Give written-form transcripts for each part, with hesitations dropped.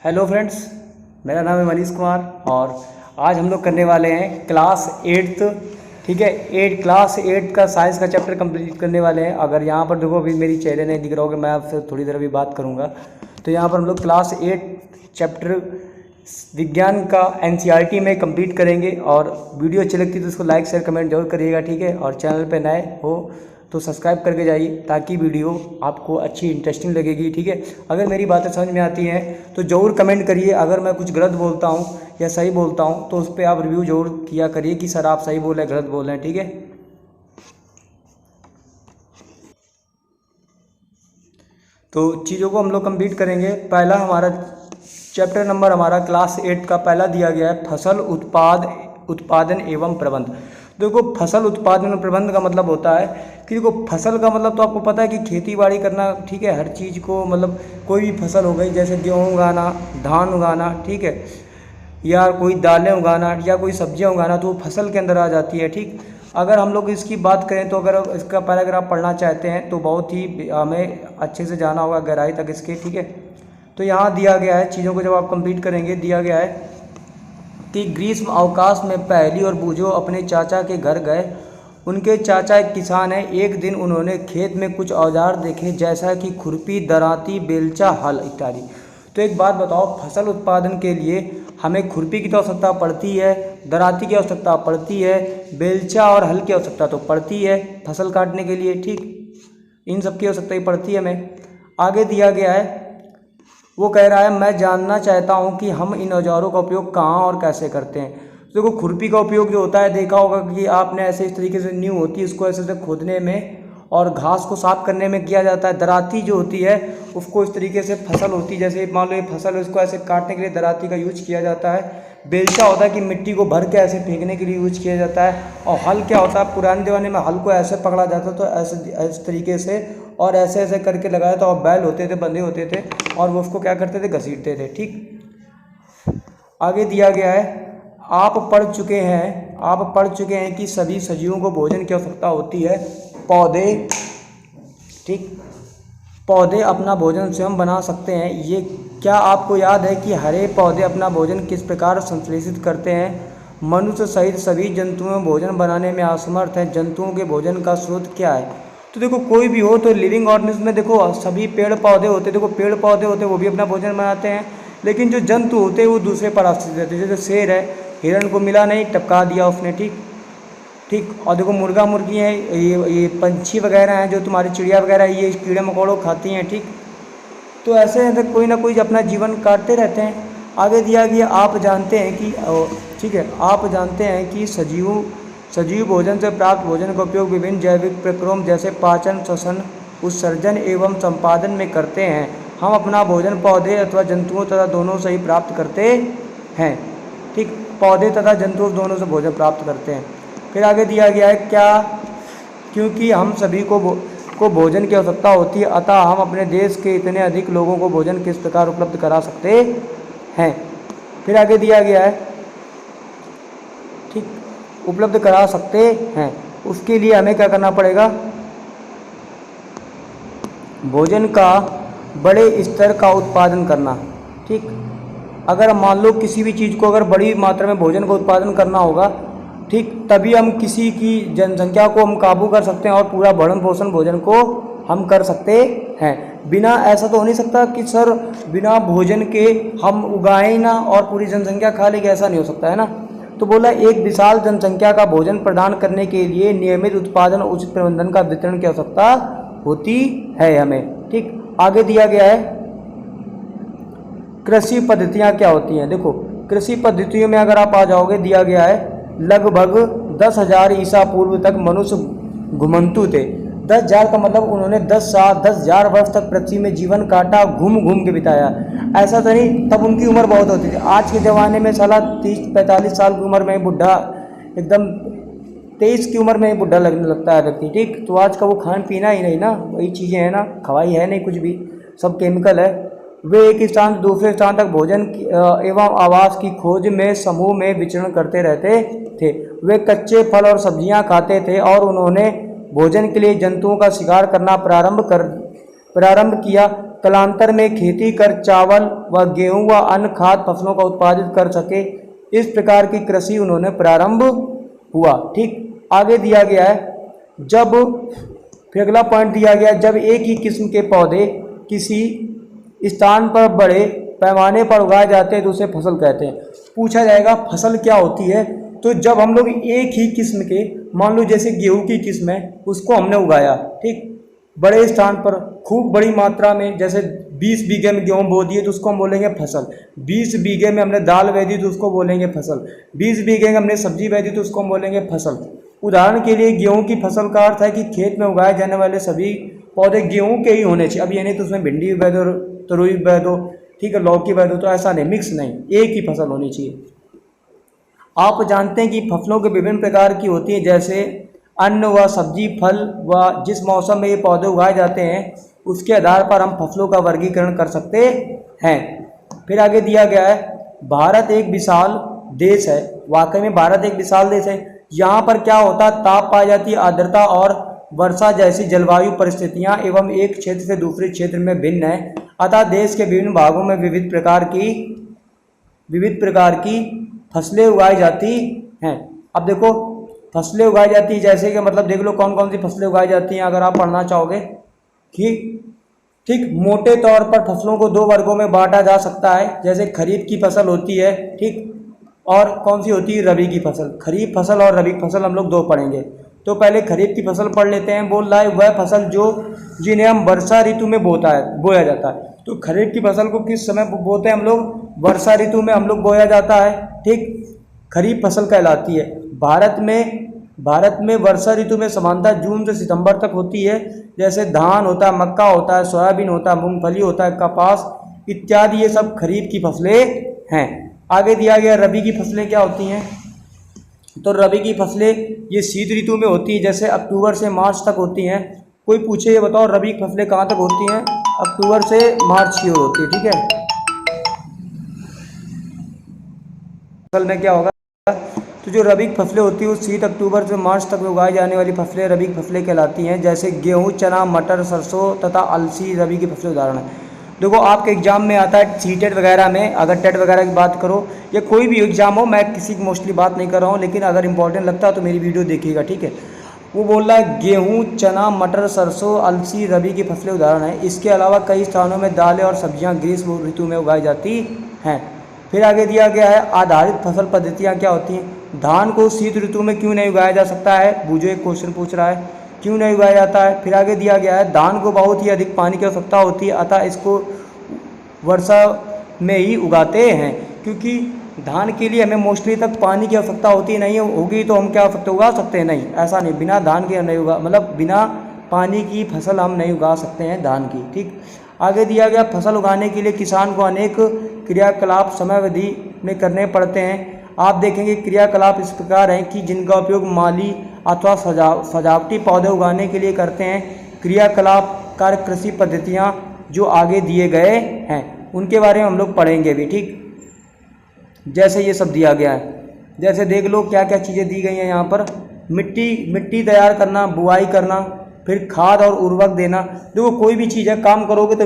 Hello friends, मेरा नाम है मनीष कुमार और आज हम लोग करने वाले हैं क्लास 8th। ठीक है, क्लास 8 का साइंस का चैप्टर कंप्लीट करने वाले हैं। अगर यहाँ पर देखो, अभी मेरी चेहरे नहीं दिख रहा होगा, मैं आपसे थोड़ी देर अभी बात करूँगा। तो यहाँ पर हम लोग क्लास 8 चैप्टर विज्ञान का एनसीईआरटी में कंप्लीट करेंगे। और वीडियो अच्छी लगती है तो उसको लाइक शेयर कमेंट जरूर करिएगा। ठीक है, और चैनल पे नए हो तो सब्सक्राइब करके जाइए ताकि वीडियो आपको अच्छी इंटरेस्टिंग लगेगी। ठीक है, अगर मेरी बातें समझ में आती हैं तो ज़रूर कमेंट करिए। अगर मैं कुछ गलत बोलता हूँ या सही बोलता हूँ तो उस पर आप रिव्यू जरूर किया करिए कि सर आप सही बोल रहे हैं, गलत बोल रहे हैं। ठीक है, तो चीज़ों को हम लोग कंप्लीट करेंगे। पहला हमारा चैप्टर नंबर हमारा क्लास 8 का पहला दिया गया है फसल उत्पादन एवं प्रबंध। देखो, फसल उत्पादन और प्रबंध का मतलब होता है कि देखो, फसल का मतलब तो आपको पता है कि खेती बाड़ी करना। ठीक है, हर चीज़ को मतलब कोई भी फसल हो गई, जैसे गेहूँ उगाना, धान उगाना, ठीक है, या कोई दालें उगाना या कोई सब्जियां उगाना, तो वो फसल के अंदर आ जाती है। ठीक, अगर हम लोग इसकी बात करें तो अगर इसका पैराग्राफ पढ़ना चाहते हैं तो बहुत ही हमें अच्छे से जाना होगा गहराई तक इसके। ठीक है, तो यहाँ दिया गया है, चीज़ों को जब आप कंप्लीट करेंगे, दिया गया है कि ग्रीष्म अवकाश में पहली और बूझो अपने चाचा के घर गए। उनके चाचा एक किसान हैं। एक दिन उन्होंने खेत में कुछ औजार देखे, जैसा कि खुरपी, दरांती, बेलचा, हल इत्यादि। तो एक बात बताओ, फसल उत्पादन के लिए हमें खुरपी की तो आवश्यकता पड़ती है, दरांती की आवश्यकता पड़ती है, बेलचा और हल की आवश्यकता तो पड़ती है फसल काटने के लिए। ठीक, इन सब की आवश्यकता ही पड़ती है हमें। आगे दिया गया है, वो कह रहा है मैं जानना चाहता हूँ कि हम इन औजारों का उपयोग कहाँ और कैसे करते हैं। तो देखो, खुरपी का उपयोग जो होता है, देखा होगा कि आपने ऐसे इस तरीके से नींव होती है, इसको ऐसे खोदने में और घास को साफ करने में किया जाता है। दराती जो होती है उसको इस तरीके से फसल होती है, जैसे मान लो ये फसल है, उसको ऐसे काटने के लिए दराती का यूज किया जाता है। बेलचा होता है कि मिट्टी को भर के ऐसे फेंकने के लिए यूज किया जाता है। और हल क्या होता है, पुराने ज़माने में हल को ऐसे पकड़ा जाता तो ऐसे तरीके से और ऐसे ऐसे करके लगाया था, और बैल होते थे, बंधे होते थे, और वो उसको क्या करते थे, घसीटते थे। ठीक, आगे दिया गया है, आप पढ़ चुके हैं कि सभी सजीवों को भोजन की आवश्यकता होती है। पौधे, ठीक, पौधे अपना भोजन स्वयं बना सकते हैं। ये क्या आपको याद है कि हरे पौधे अपना भोजन किस प्रकार संश्लेषित करते हैं? मनुष्य सहित सभी जंतुओं भोजन बनाने में असमर्थ हैं। जंतुओं के भोजन का स्रोत क्या है? तो देखो, कोई भी हो तो लिविंग ऑर्गेनिज्म में देखो सभी पेड़ पौधे होते हैं। देखो, पेड़ पौधे होते हैं वो भी अपना भोजन बनाते हैं, लेकिन जो जंतु होते हैं वो दूसरे पर आश्रित रहते हैं। जैसे शेर है, हिरण को मिला नहीं, टपका दिया उसने। ठीक ठीक, और देखो मुर्गा मुर्गी हैं, ये पंछी वगैरह हैं, जो तुम्हारी चिड़िया वगैरह ये कीड़े मकोड़ों खाती हैं। ठीक, तो ऐसे कोई ना कोई अपना जीवन काटते रहते हैं। आगे दिया गया, आप जानते हैं कि ठीक है, आप जानते हैं कि सजीव भोजन से प्राप्त भोजन का उपयोग विभिन्न जैविक प्रक्रियाओं जैसे पाचन, श्वसन, उत्सर्जन एवं संपादन में करते हैं। हम अपना भोजन पौधे अथवा जंतुओं तथा दोनों से ही प्राप्त करते हैं। ठीक, पौधे तथा जंतुओं दोनों से भोजन प्राप्त करते हैं। फिर आगे दिया गया है, क्या क्योंकि हम सभी को भोजन की आवश्यकता होती है, अतः हम अपने देश के इतने अधिक लोगों को भोजन किस प्रकार उपलब्ध करा सकते हैं। फिर आगे दिया गया है, ठीक, उपलब्ध करा सकते हैं, उसके लिए हमें क्या करना पड़ेगा, भोजन का बड़े स्तर का उत्पादन करना। ठीक, अगर मान लो किसी भी चीज़ को अगर बड़ी मात्रा में भोजन का उत्पादन करना होगा, ठीक, तभी हम किसी की जनसंख्या को हम काबू कर सकते हैं और पूरा भरण पोषण भोजन को हम कर सकते हैं। बिना ऐसा तो हो नहीं सकता कि सर बिना भोजन के हम उगाएं ना और पूरी जनसंख्या खा लेगी, ऐसा नहीं हो सकता है ना। तो बोला, एक विशाल जनसंख्या का भोजन प्रदान करने के लिए नियमित उत्पादन और उचित प्रबंधन का वितरण की आवश्यकता होती है हमें। ठीक, आगे दिया गया है, कृषि पद्धतियाँ क्या होती हैं। देखो, कृषि पद्धतियों में अगर आप आ जाओगे, दिया गया है लगभग 10,000 ईसा पूर्व तक मनुष्य घुमंतु थे। 10,000 का मतलब उन्होंने 10,000 वर्ष तक पृथ्वी में जीवन काटा, घूम घूम के बिताया। ऐसा तो नहीं, तब उनकी उम्र बहुत होती थी। आज के ज़माने में साला 30-45 साल की उम्र में बुढ़ा, एकदम 23 की उम्र में बुढ़ा लगने लगता है व्यक्ति। ठीक, तो आज का वो खान पीना ही नहीं ना, वही चीज़ें हैं ना, खवाई है नहीं कुछ भी, सब केमिकल है। वे एक स्थान से दूसरे स्थान तक भोजन एवं आवास की खोज में समूह में विचरण करते रहते थे। वे कच्चे फल और सब्जियां खाते थे और उन्होंने भोजन के लिए जंतुओं का शिकार करना प्रारंभ कर प्रारंभ किया। कालांतर में खेती कर चावल व गेहूं व अन्य खाद्य फसलों का उत्पादित कर सके, इस प्रकार की कृषि उन्होंने प्रारंभ हुआ। ठीक, आगे दिया गया है, जब फिर अगला पॉइंट दिया गया, जब एक ही किस्म के पौधे किसी स्थान पर बड़े पैमाने पर उगाए जाते हैं तो उसे फसल कहते हैं। पूछा जाएगा फसल क्या होती है, तो जब हम लोग एक ही किस्म के, मान लो जैसे गेहूं की किस्म है, उसको हमने उगाया, ठीक, बड़े स्थान पर खूब बड़ी मात्रा में, जैसे 20 बीघे में गेहूं बो दिए तो उसको हम बोलेंगे फसल। 20 बीघे में हमने दाल बो दी तो उसको बोलेंगे फसल। 20 बीघे में हमने सब्जी बो दी तो उसको हम बोलेंगे फसल। उदाहरण के लिए गेहूं की फसल का अर्थ है कि खेत में उगाए जाने वाले सभी पौधे गेहूं के ही होने चाहिए। अब ये नहीं तो उसमें भिंडी भी बो दो, तरोई भी बो दो, ठीक है, लौकी बो दो, तो ऐसा नहीं, मिक्स नहीं, एक ही फसल होनी चाहिए। आप जानते हैं कि फसलों के विभिन्न प्रकार की होती हैं, जैसे अन्न व सब्जी, फल व जिस मौसम में ये पौधे उगाए जाते हैं उसके आधार पर हम फसलों का वर्गीकरण कर सकते हैं। फिर आगे दिया गया है, भारत एक विशाल देश है। वाकई में भारत एक विशाल देश है। यहाँ पर क्या होता है, ताप पाई जाती है, आर्द्रता और वर्षा जैसी जलवायु परिस्थितियाँ एवं एक क्षेत्र से दूसरे क्षेत्र में भिन्न है। अतः देश के विभिन्न भागों में विविध प्रकार की फसलें उगाई जाती हैं। अब देखो, फसलें उगाई जाती है, जैसे कि मतलब देख लो कौन कौन सी फसलें उगाई जाती हैं अगर आप पढ़ना चाहोगे। ठीक, मोटे तौर पर फसलों को 2 वर्गों में बांटा जा सकता है, जैसे खरीफ की फसल होती है, ठीक, और कौन सी होती है, रबी की फसल। खरीफ फसल और रबी फसल हम लोग 2 पढ़ेंगे। तो पहले खरीफ की फसल पढ़ लेते हैं। बोल रहा है वह फसल जिन्हें हम वर्षा ऋतु में बोया जाता है। तो खरीफ की फसल को किस समय बोते हैं हम लोग, वर्षा ऋतु में हम लोग बोया जाता है, ठीक, खरीफ फसल कहलाती है। भारत में वर्षा ऋतु में सामान्यतः जून से सितंबर तक होती है। जैसे धान होता है, मक्का होता है, सोयाबीन होता है, मूंगफली होता है, कपास इत्यादि, ये सब खरीफ की फसलें हैं। आगे दिया गया रबी की फसलें क्या होती हैं, तो रबी की फसलें ये शीत ऋतु में होती है, जैसे अक्टूबर से मार्च तक होती हैं। कोई पूछे ये बताओ रबी की फसलें कहाँ तक होती हैं, अक्टूबर से मार्च की ओर होती है, ठीक है। फसल में क्या होगा, तो जो रबी की फसलें होती है वो शीत अक्टूबर से मार्च तक में उगाई जाने वाली फसलें रबी की फसलें कहलाती हैं। जैसे गेहूं, चना, मटर, सरसों तथा अलसी रबी की फसलें उदाहरण है। देखो आपके एग्जाम में आता है सीटेट वगैरह में, अगर टेट वगैरह की बात करो या कोई भी एग्जाम हो, मैं किसी की मोस्टली बात नहीं कर रहा हूँ, लेकिन अगर इंपॉर्टेंट लगता है तो मेरी वीडियो देखिएगा, ठीक है। वो बोल रहा है गेहूँ, चना, मटर, सरसों, अलसी रबी की फसलें उदाहरण है। इसके अलावा कई स्थानों में दालें और सब्जियाँ ग्रीष्म ऋतु में उगाई जाती हैं। फिर आगे दिया गया है आधारित फसल पद्धतियाँ क्या होती हैं। धान को शीत ऋतु में क्यों नहीं उगाया जा सकता है, बूझो एक क्वेश्चन पूछ रहा है, क्यों नहीं उगाया जाता है। फिर आगे दिया गया है धान को बहुत ही अधिक पानी की आवश्यकता होती है, अतः इसको वर्षा में ही उगाते हैं, क्योंकि धान के लिए हमें मोस्टली तक पानी की आवश्यकता होती नहीं होगी तो हम क्या उगा सकते हैं, नहीं, ऐसा नहीं, बिना धान के नहीं उगा, मतलब बिना पानी की फसल हम नहीं उगा सकते हैं धान की, ठीक। आगे दिया गया फसल उगाने के लिए किसान को अनेक क्रियाकलाप समयावधि में करने पड़ते हैं। आप देखेंगे क्रियाकलाप इस प्रकार हैं कि जिनका उपयोग माली अथवा सजावटी पौधे उगाने के लिए करते हैं। क्रियाकलाप कार्य कृषि पद्धतियाँ जो आगे दिए गए हैं उनके बारे में हम लोग पढ़ेंगे भी, ठीक। जैसे ये सब दिया गया है, जैसे देख लो क्या क्या चीज़ें दी गई हैं यहाँ पर। मिट्टी तैयार करना, बुआई करना, फिर खाद और उर्वरक देना। देखो कोई भी चीज़ है, काम करोगे तो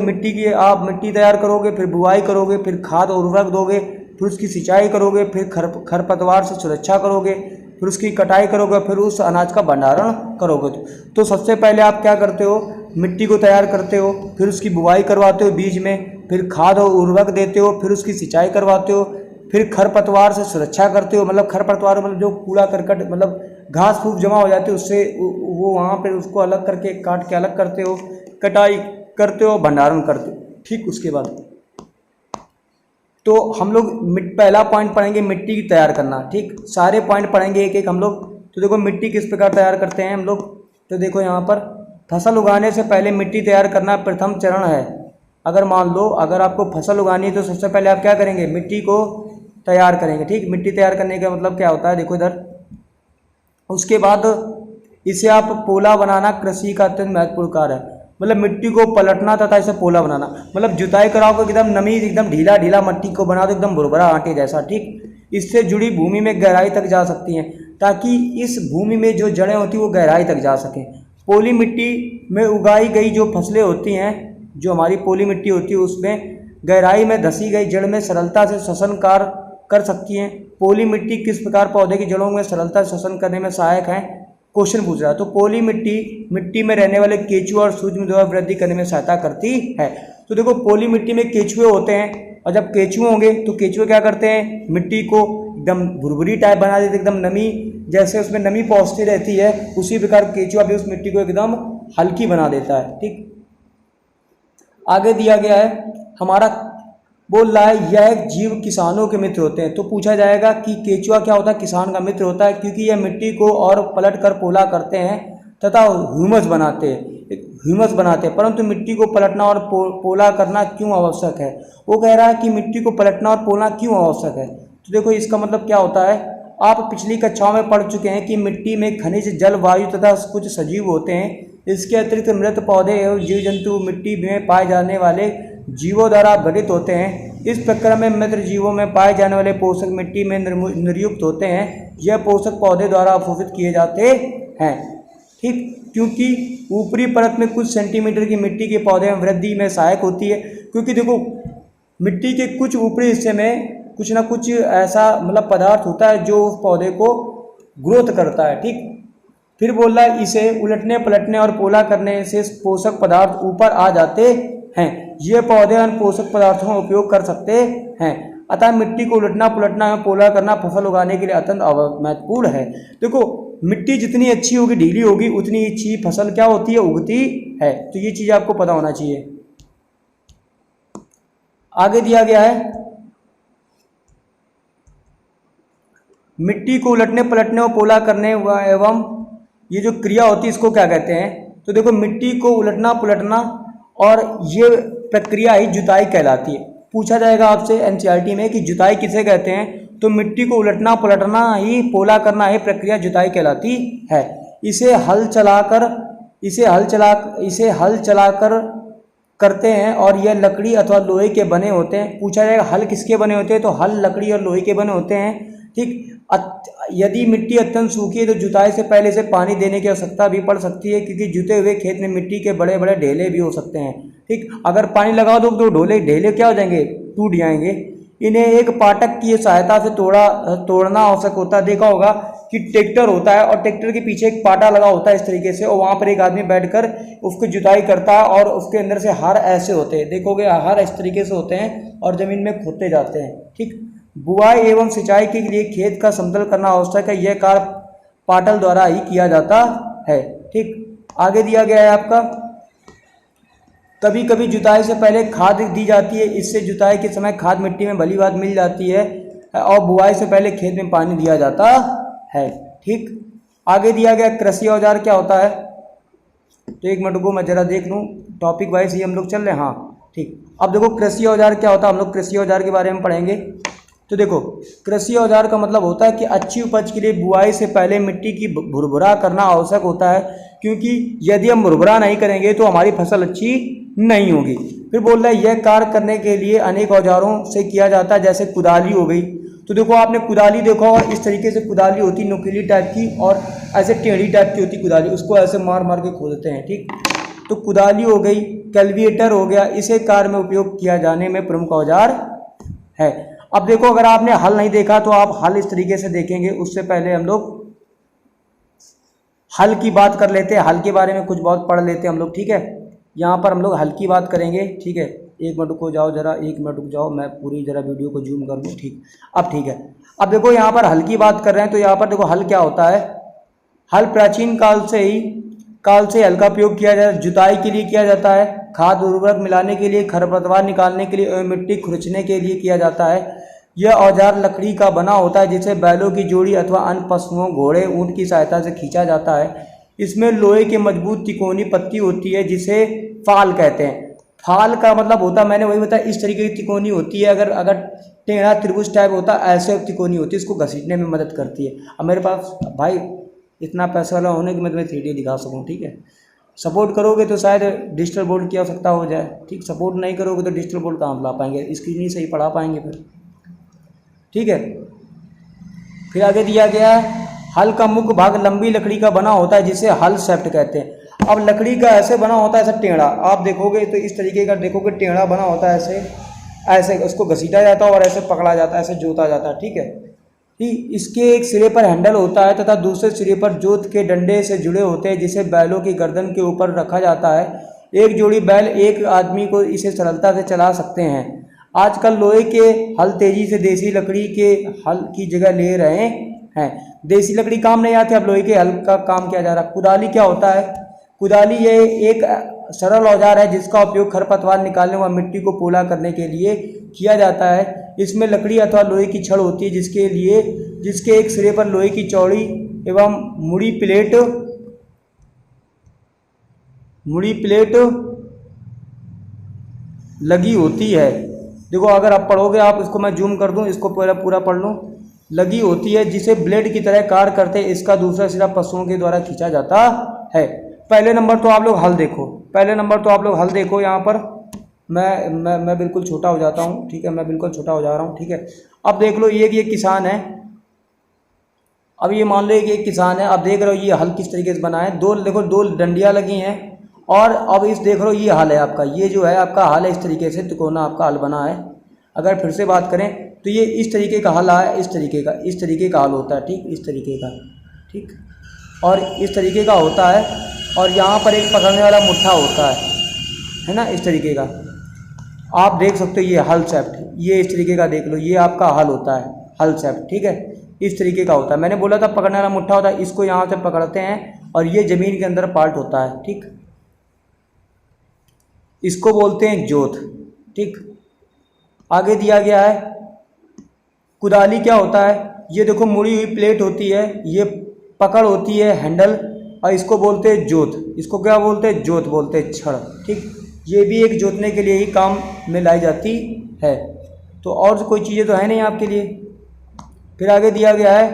आप मिट्टी तैयार करोगे, फिर बुआई करोगे, फिर खाद और उर्वरक दोगे, फिर उसकी सिंचाई करोगे, फिर खरपतवार से सुरक्षा करोगे, फिर उसकी कटाई करोगे, फिर उस अनाज का भंडारण करोगे। तो सबसे पहले आप क्या करते हो, मिट्टी को तैयार करते हो, फिर उसकी बुआई करवाते हो बीज में, फिर खाद और उर्वरक देते हो, फिर उसकी सिंचाई करवाते हो, फिर खरपतवार से सुरक्षा करते हो। मतलब खरपतवार मतलब जो कूड़ा करकट, मतलब घास फूस जमा हो जाती है, उससे वो वहाँ पे उसको अलग करके काट के अलग करते हो, कटाई करते हो, भंडारण करते हो, ठीक। उसके बाद तो हम लोग पहला पॉइंट पढ़ेंगे मिट्टी की तैयार करना, ठीक। सारे पॉइंट पढ़ेंगे एक एक हम लोग। तो देखो मिट्टी किस प्रकार तैयार करते हैं हम लोग, तो देखो यहाँ पर फसल उगाने से पहले मिट्टी तैयार करना प्रथम चरण है। अगर मान लो अगर आपको फसल उगानी है तो सबसे पहले आप क्या करेंगे, मिट्टी को तैयार करेंगे, ठीक। मिट्टी तैयार करने का मतलब क्या होता है, देखो इधर। उसके बाद इसे आप पोला बनाना कृषि का अत्यंत महत्वपूर्ण कार्य है। मतलब मिट्टी को पलटना तथा इसे पोला बनाना, मतलब जुताई कराओगे एकदम नमी, एकदम ढीला मट्टी को बना दो एकदम भुरभुरा आटे जैसा, ठीक। इससे जुड़ी भूमि में गहराई तक जा सकती हैं, ताकि इस भूमि में जो जड़ें होती हैं वो गहराई तक जा सकें। पोली मिट्टी में उगाई गई जो फसलें होती हैं जो हमारी पोली मिट्टी होती है उसमें गहराई में धसी गई जड़ में सरलता से श्वसन कार्य कर सकती हैं। पोली मिट्टी किस प्रकार पौधे की जड़ों में सरलता से श्वसन करने में सहायक है, क्वेश्चन पूछ रहा है। तो पोली मिट्टी में रहने वाले केचुए और सूक्ष्म द्रव्य वृद्धि करने में सहायता करती है। तो देखो पोली मिट्टी में केचुए होते हैं, और जब केचुए होंगे तो केचुए क्या करते हैं, मिट्टी को एकदम भुरभुरी टाइप बना देते, एकदम नमी, जैसे उसमें नमी पहुंचती रहती है उसी प्रकार केचुआ भी उस मिट्टी को एकदम हल्की बना देता है। ठीक, आगे दिया गया है हमारा, बोल रहा है यह जीव किसानों के मित्र होते हैं। तो पूछा जाएगा कि केचुआ क्या होता है, किसान का मित्र होता है, क्योंकि यह मिट्टी को और पलट कर पोला करते हैं तथा ह्यूमस बनाते हैं। परंतु मिट्टी को पलटना और पोला करना क्यों आवश्यक है? वो कह रहा है कि मिट्टी को पलटना और पोलना क्यों आवश्यक है। तो देखो इसका मतलब क्या होता है, आप पिछली कक्षाओं में पढ़ चुके हैं कि मिट्टी में खनिज, जल, वायु तथा कुछ सजीव होते हैं। इसके अतिरिक्त मृत पौधे एवं जीव जंतु मिट्टी में पाए जाने वाले जीवों द्वारा गठित होते हैं। इस प्रक्रिया में मृत जीवों में पाए जाने वाले पोषक मिट्टी में निर्युक्त होते हैं। यह पोषक पौधे द्वारा अवशोषित किए जाते हैं। ठीक, क्योंकि ऊपरी परत में कुछ सेंटीमीटर की मिट्टी के पौधे में वृद्धि में सहायक होती है। क्योंकि देखो मिट्टी के कुछ ऊपरी हिस्से में कुछ ना कुछ ऐसा मतलब पदार्थ होता है जो उस पौधे को ग्रोथ करता है। ठीक, फिर बोल रहा है इसे उलटने, पलटने और पोला करने से पोषक पदार्थ ऊपर आ जाते हैं। ये पौधे अन्य पोषक पदार्थों का उपयोग कर सकते हैं। अतः मिट्टी को उलटना, पलटना और पोला करना फसल उगाने के लिए अत्यंत महत्वपूर्ण है। देखो मिट्टी जितनी अच्छी होगी, ढीली होगी, उतनी अच्छी फसल क्या होती है, उगती है। तो ये चीज़ आपको पता होना चाहिए। आगे दिया गया है मिट्टी को उलटने, पलटने और पोला करने एवं ये जो क्रिया होती है इसको क्या कहते हैं। तो देखो मिट्टी को उलटना, पलटना और ये प्रक्रिया ही जुताई कहलाती है। पूछा जाएगा आपसे एनसीईआरटी में कि जुताई किसे कहते हैं, तो मिट्टी को उलटना, पलटना ही, पोला करना ही प्रक्रिया जुताई कहलाती है। इसे हल चलाकर करते हैं और यह लकड़ी अथवा लोहे के बने होते हैं। पूछा जाएगा हल किसके बने होते हैं, तो हल लकड़ी और लोहे के बने होते हैं। ठीक, यदि मिट्टी अत्यंत सूखी है तो जुताई से पहले से पानी देने की आवश्यकता भी पड़ सकती है, क्योंकि जुते हुए खेत में मिट्टी के बड़े बड़े ढेले भी हो सकते हैं। ठीक, अगर पानी लगा दो तो ढेले क्या हो जाएंगे, टूट जाएंगे। इन्हें एक पाटक की सहायता से तोड़ना आवश्यक होता है। देखा होगा कि ट्रैक्टर होता है और ट्रैक्टर के पीछे एक पाटा लगा होता है इस तरीके से, और वहाँ पर एक आदमी बैठकर उसकी जुताई करता है और उसके अंदर से हर ऐसे होते हैं, देखोगे हर इस तरीके से होते हैं और ज़मीन में खोदते जाते हैं। ठीक, बुआई एवं सिंचाई के लिए खेत का समतल करना आवश्यक है। यह कार्य पाटल द्वारा ही किया जाता है। ठीक, आगे दिया गया है आपका, कभी कभी जुताई से पहले खाद दी जाती है। इससे जुताई के समय खाद मिट्टी में भली बात मिल जाती है और बुआई से पहले खेत में पानी दिया जाता है। ठीक, आगे दिया गया कृषि औजार क्या होता है। तो एक मिनट को मैं जरा देख लूँ, टॉपिक वाइज ही हम लोग चल रहे हैं। हाँ ठीक, अब देखो कृषि औजार क्या होता है, हम लोग कृषि औजार के बारे में पढ़ेंगे। तो देखो कृषि औजार का मतलब होता है कि अच्छी उपज के लिए बुआई से पहले मिट्टी की भुरभुरा करना आवश्यक होता है, क्योंकि यदि हम भुरभुरा नहीं करेंगे तो हमारी फसल अच्छी नहीं होगी। फिर बोल रहा है यह कार्य करने के लिए अनेक औजारों से किया जाता है, जैसे कुदाली हो गई। तो देखो आपने कुदाली देखा और इस तरीके से कुदाली होती नुकीली टाइप की और ऐसे टेढ़ी टाइप की होती कुदाली, उसको ऐसे मार मार के खोदते हैं। ठीक, तो कुदाली हो गई, कल्टीवेटर हो गया, इसे कार्य में उपयोग किया जाने में प्रमुख औजार है। अब देखो अगर आपने हल नहीं देखा तो आप हल इस तरीके से देखेंगे। उससे पहले हम लोग हल की बात कर लेते हैं, हल के बारे में कुछ बहुत पढ़ लेते हैं हम लोग। ठीक है, यहाँ पर हम लोग हल की बात करेंगे। ठीक है, एक मिनट को जाओ, जरा एक मिनट रुक जाओ, मैं पूरी जरा वीडियो को जूम कर दूँ। ठीक, अब ठीक है। अब देखो यहाँ पर हल की बात कर रहे हैं, तो यहाँ पर देखो हल क्या होता है। हल प्राचीन काल से हल का उपयोग किया जाता है, जुताई के लिए किया जाता है, खाद उर्वरक मिलाने के लिए, खरपतवार निकालने के लिए, मिट्टी खुरचने के लिए किया जाता है। यह औजार लकड़ी का बना होता है, जिसे बैलों की जोड़ी अथवा अन्य पशुओं, घोड़े, ऊंट की सहायता से खींचा जाता है। इसमें लोहे की मजबूत तिकोनी पत्ती होती है, जिसे फाल कहते हैं। फाल का मतलब होता है, मैंने वही बताया, इस तरीके की तिकोनी होती है। अगर टेढ़ा त्रिभुज टाइप होता है, ऐसे तिकोनी होती है, इसको घसीटने में मदद करती है। अब मेरे पास भाई इतना पैसा वाला होने कि मैं तुम्हें 3D दिखा सकूँ। ठीक है, सपोर्ट करोगे तो शायद डिजिटल बोर्ड की आवश्यकता हो जाए। ठीक, सपोर्ट नहीं करोगे तो डिजिटल बोर्ड कहाँ ला पाएंगे, स्क्रीन ही सही पढ़ा पाएंगे फिर। ठीक है, फिर आगे दिया गया है हल का मुख्य भाग लंबी लकड़ी का बना होता है, जिसे हल शेफ्ट कहते हैं। अब लकड़ी का ऐसे बना होता है, ऐसा टेढ़ा, आप देखोगे तो इस तरीके का देखोगे टेढ़ा बना होता है, ऐसे ऐसे उसको घसीटा जाता है और ऐसे पकड़ा जाता है, ऐसे जोता जाता है, ठीक है। ठीक, इसके एक सिरे पर हैंडल होता है तथा दूसरे सिरे पर जोत के डंडे से जुड़े होते हैं, जिसे बैलों की गर्दन के ऊपर रखा जाता है। एक जोड़ी बैल एक आदमी को इसे सरलता से चला सकते हैं। आजकल लोहे के हल तेजी से देसी लकड़ी के हल की जगह ले रहे हैं। देसी लकड़ी काम नहीं आती, अब लोहे के हल का काम किया जा रहा है। कुदाली क्या होता है? कुदाली ये एक सरल औजार है जिसका उपयोग खरपतवार निकालने व मिट्टी को पोला करने के लिए किया जाता है। इसमें लकड़ी अथवा लोहे की छड़ होती है, जिसके एक सिरे पर लोहे की चौड़ी एवं मुड़ी प्लेट लगी होती है। देखो अगर आप पढ़ोगे, आप इसको मैं जूम कर दूं, इसको पूरा पढ़ लूँ। लगी होती है जिसे ब्लेड की तरह कार्य करते, इसका दूसरा सिरा पशुओं के द्वारा खींचा जाता है। पहले नंबर तो आप लोग हल देखो, यहाँ पर मैं बिल्कुल छोटा हो जाता हूँ, ठीक है, मैं बिल्कुल छोटा हो जा रहा हूँ, ठीक है। अब देख लो ये किसान है, अब ये मान लो कि एक किसान है, अब देख रहे हो ये हल किस तरीके से बना है। देखो दो डंडियाँ लगी हैं, और अब इस देख रहे हो ये हल है आपका, ये जो है आपका हल है, इस तरीके से तिकोना आपका हल बना है। अगर फिर से बात करें तो ये इस तरीके का हल है, इस तरीके का हल होता है, ठीक, इस तरीके का, ठीक, और इस तरीके का होता है, और यहाँ पर एक पकड़ने वाला मुट्ठा होता है ना, इस तरीके का। आप देख सकते हो ये हल शेफ्ट, ये इस तरीके का देख लो, ये आपका हल होता है, हल शेफ्ट, ठीक है, इस तरीके का होता है। मैंने बोला था पकड़ने वाला मुट्ठा होता है, इसको यहाँ से पकड़ते हैं और ये ज़मीन के अंदर पार्ट होता है, ठीक, इसको बोलते हैं जोत, ठीक। आगे दिया गया है कुदाली क्या होता है। ये देखो मुड़ी हुई प्लेट होती है, ये पकड़ होती है हैंडल, और इसको बोलते हैं जोत। इसको क्या बोलते हैं? जोत बोलते हैं, छड़, ठीक। ये भी एक जोतने के लिए ही काम में लाई जाती है। तो और कोई चीज़ें तो है नहीं आपके लिए। फिर आगे दिया गया है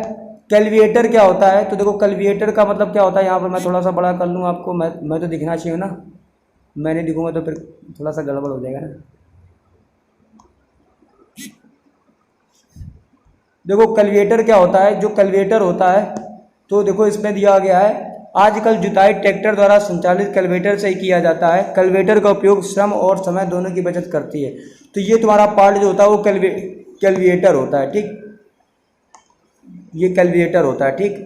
कैलकुलेटर क्या होता है। तो देखो कैलकुलेटर का मतलब क्या होता है, यहाँ पर मैं थोड़ा सा बड़ा कर लूँ आपको, मैं तो दिखना चाहिए ना, मैं नहीं दिखूँगा तो फिर थोड़ा सा गड़बड़ हो जाएगा ना। देखो कैलकुलेटर क्या होता है, जो कैलकुलेटर होता है, तो देखो इसमें दिया गया है आजकल जुताई ट्रैक्टर द्वारा संचालित कैलकुलेटर से ही किया जाता है। कैलकुलेटर का उपयोग श्रम और समय दोनों की बचत करती है। तो ये तुम्हारा पार्ट जो होता है वो कैलकुलेटर होता है, ठीक, ये कैलकुलेटर होता है, ठीक।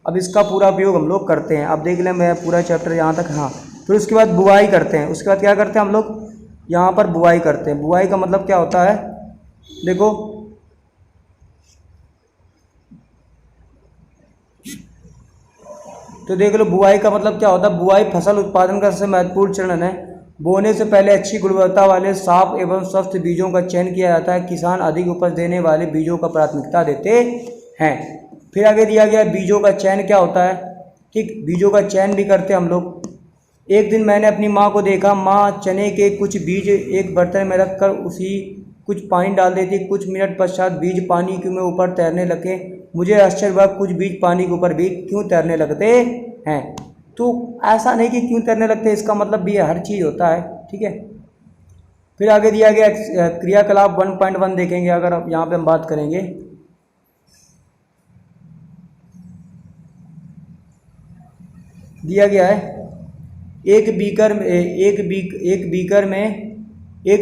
अब इसका पूरा उपयोग हम लोग करते हैं। अब देख लें, मैं पूरा चैप्टर यहाँ तक, हाँ। फिर उसके बाद बुआई करते हैं। उसके बाद क्या करते हैं हम लोग, यहाँ पर बुआई करते हैं। बुआई का मतलब क्या होता है, देखो तो देख लो बुआई का मतलब क्या होता है। बुआई फसल उत्पादन का सबसे महत्वपूर्ण चरण है। बोने से पहले अच्छी गुणवत्ता वाले साफ एवं स्वस्थ बीजों का चयन किया जाता है। किसान अधिक उपज देने वाले बीजों का प्राथमिकता देते हैं। फिर आगे दिया गया बीजों का चयन क्या होता है, ठीक, बीजों का चयन भी करते हैं हम लोग। एक दिन मैंने अपनी माँ को देखा, माँ चने के कुछ बीज एक बर्तन में रखकर उसी कुछ पानी डाल देती। कुछ मिनट पश्चात बीज पानी के में ऊपर तैरने लगे। मुझे आश्चर्य हुआ, कुछ बीज पानी के ऊपर भी क्यों तैरने लगते हैं। तो ऐसा नहीं कि क्यों तैरने लगते, इसका मतलब भी हर चीज़ होता है, ठीक है। फिर आगे दिया गया क्रियाकलाप 1.1 देखेंगे, अगर अब यहाँ पे हम बात करेंगे। दिया गया है एक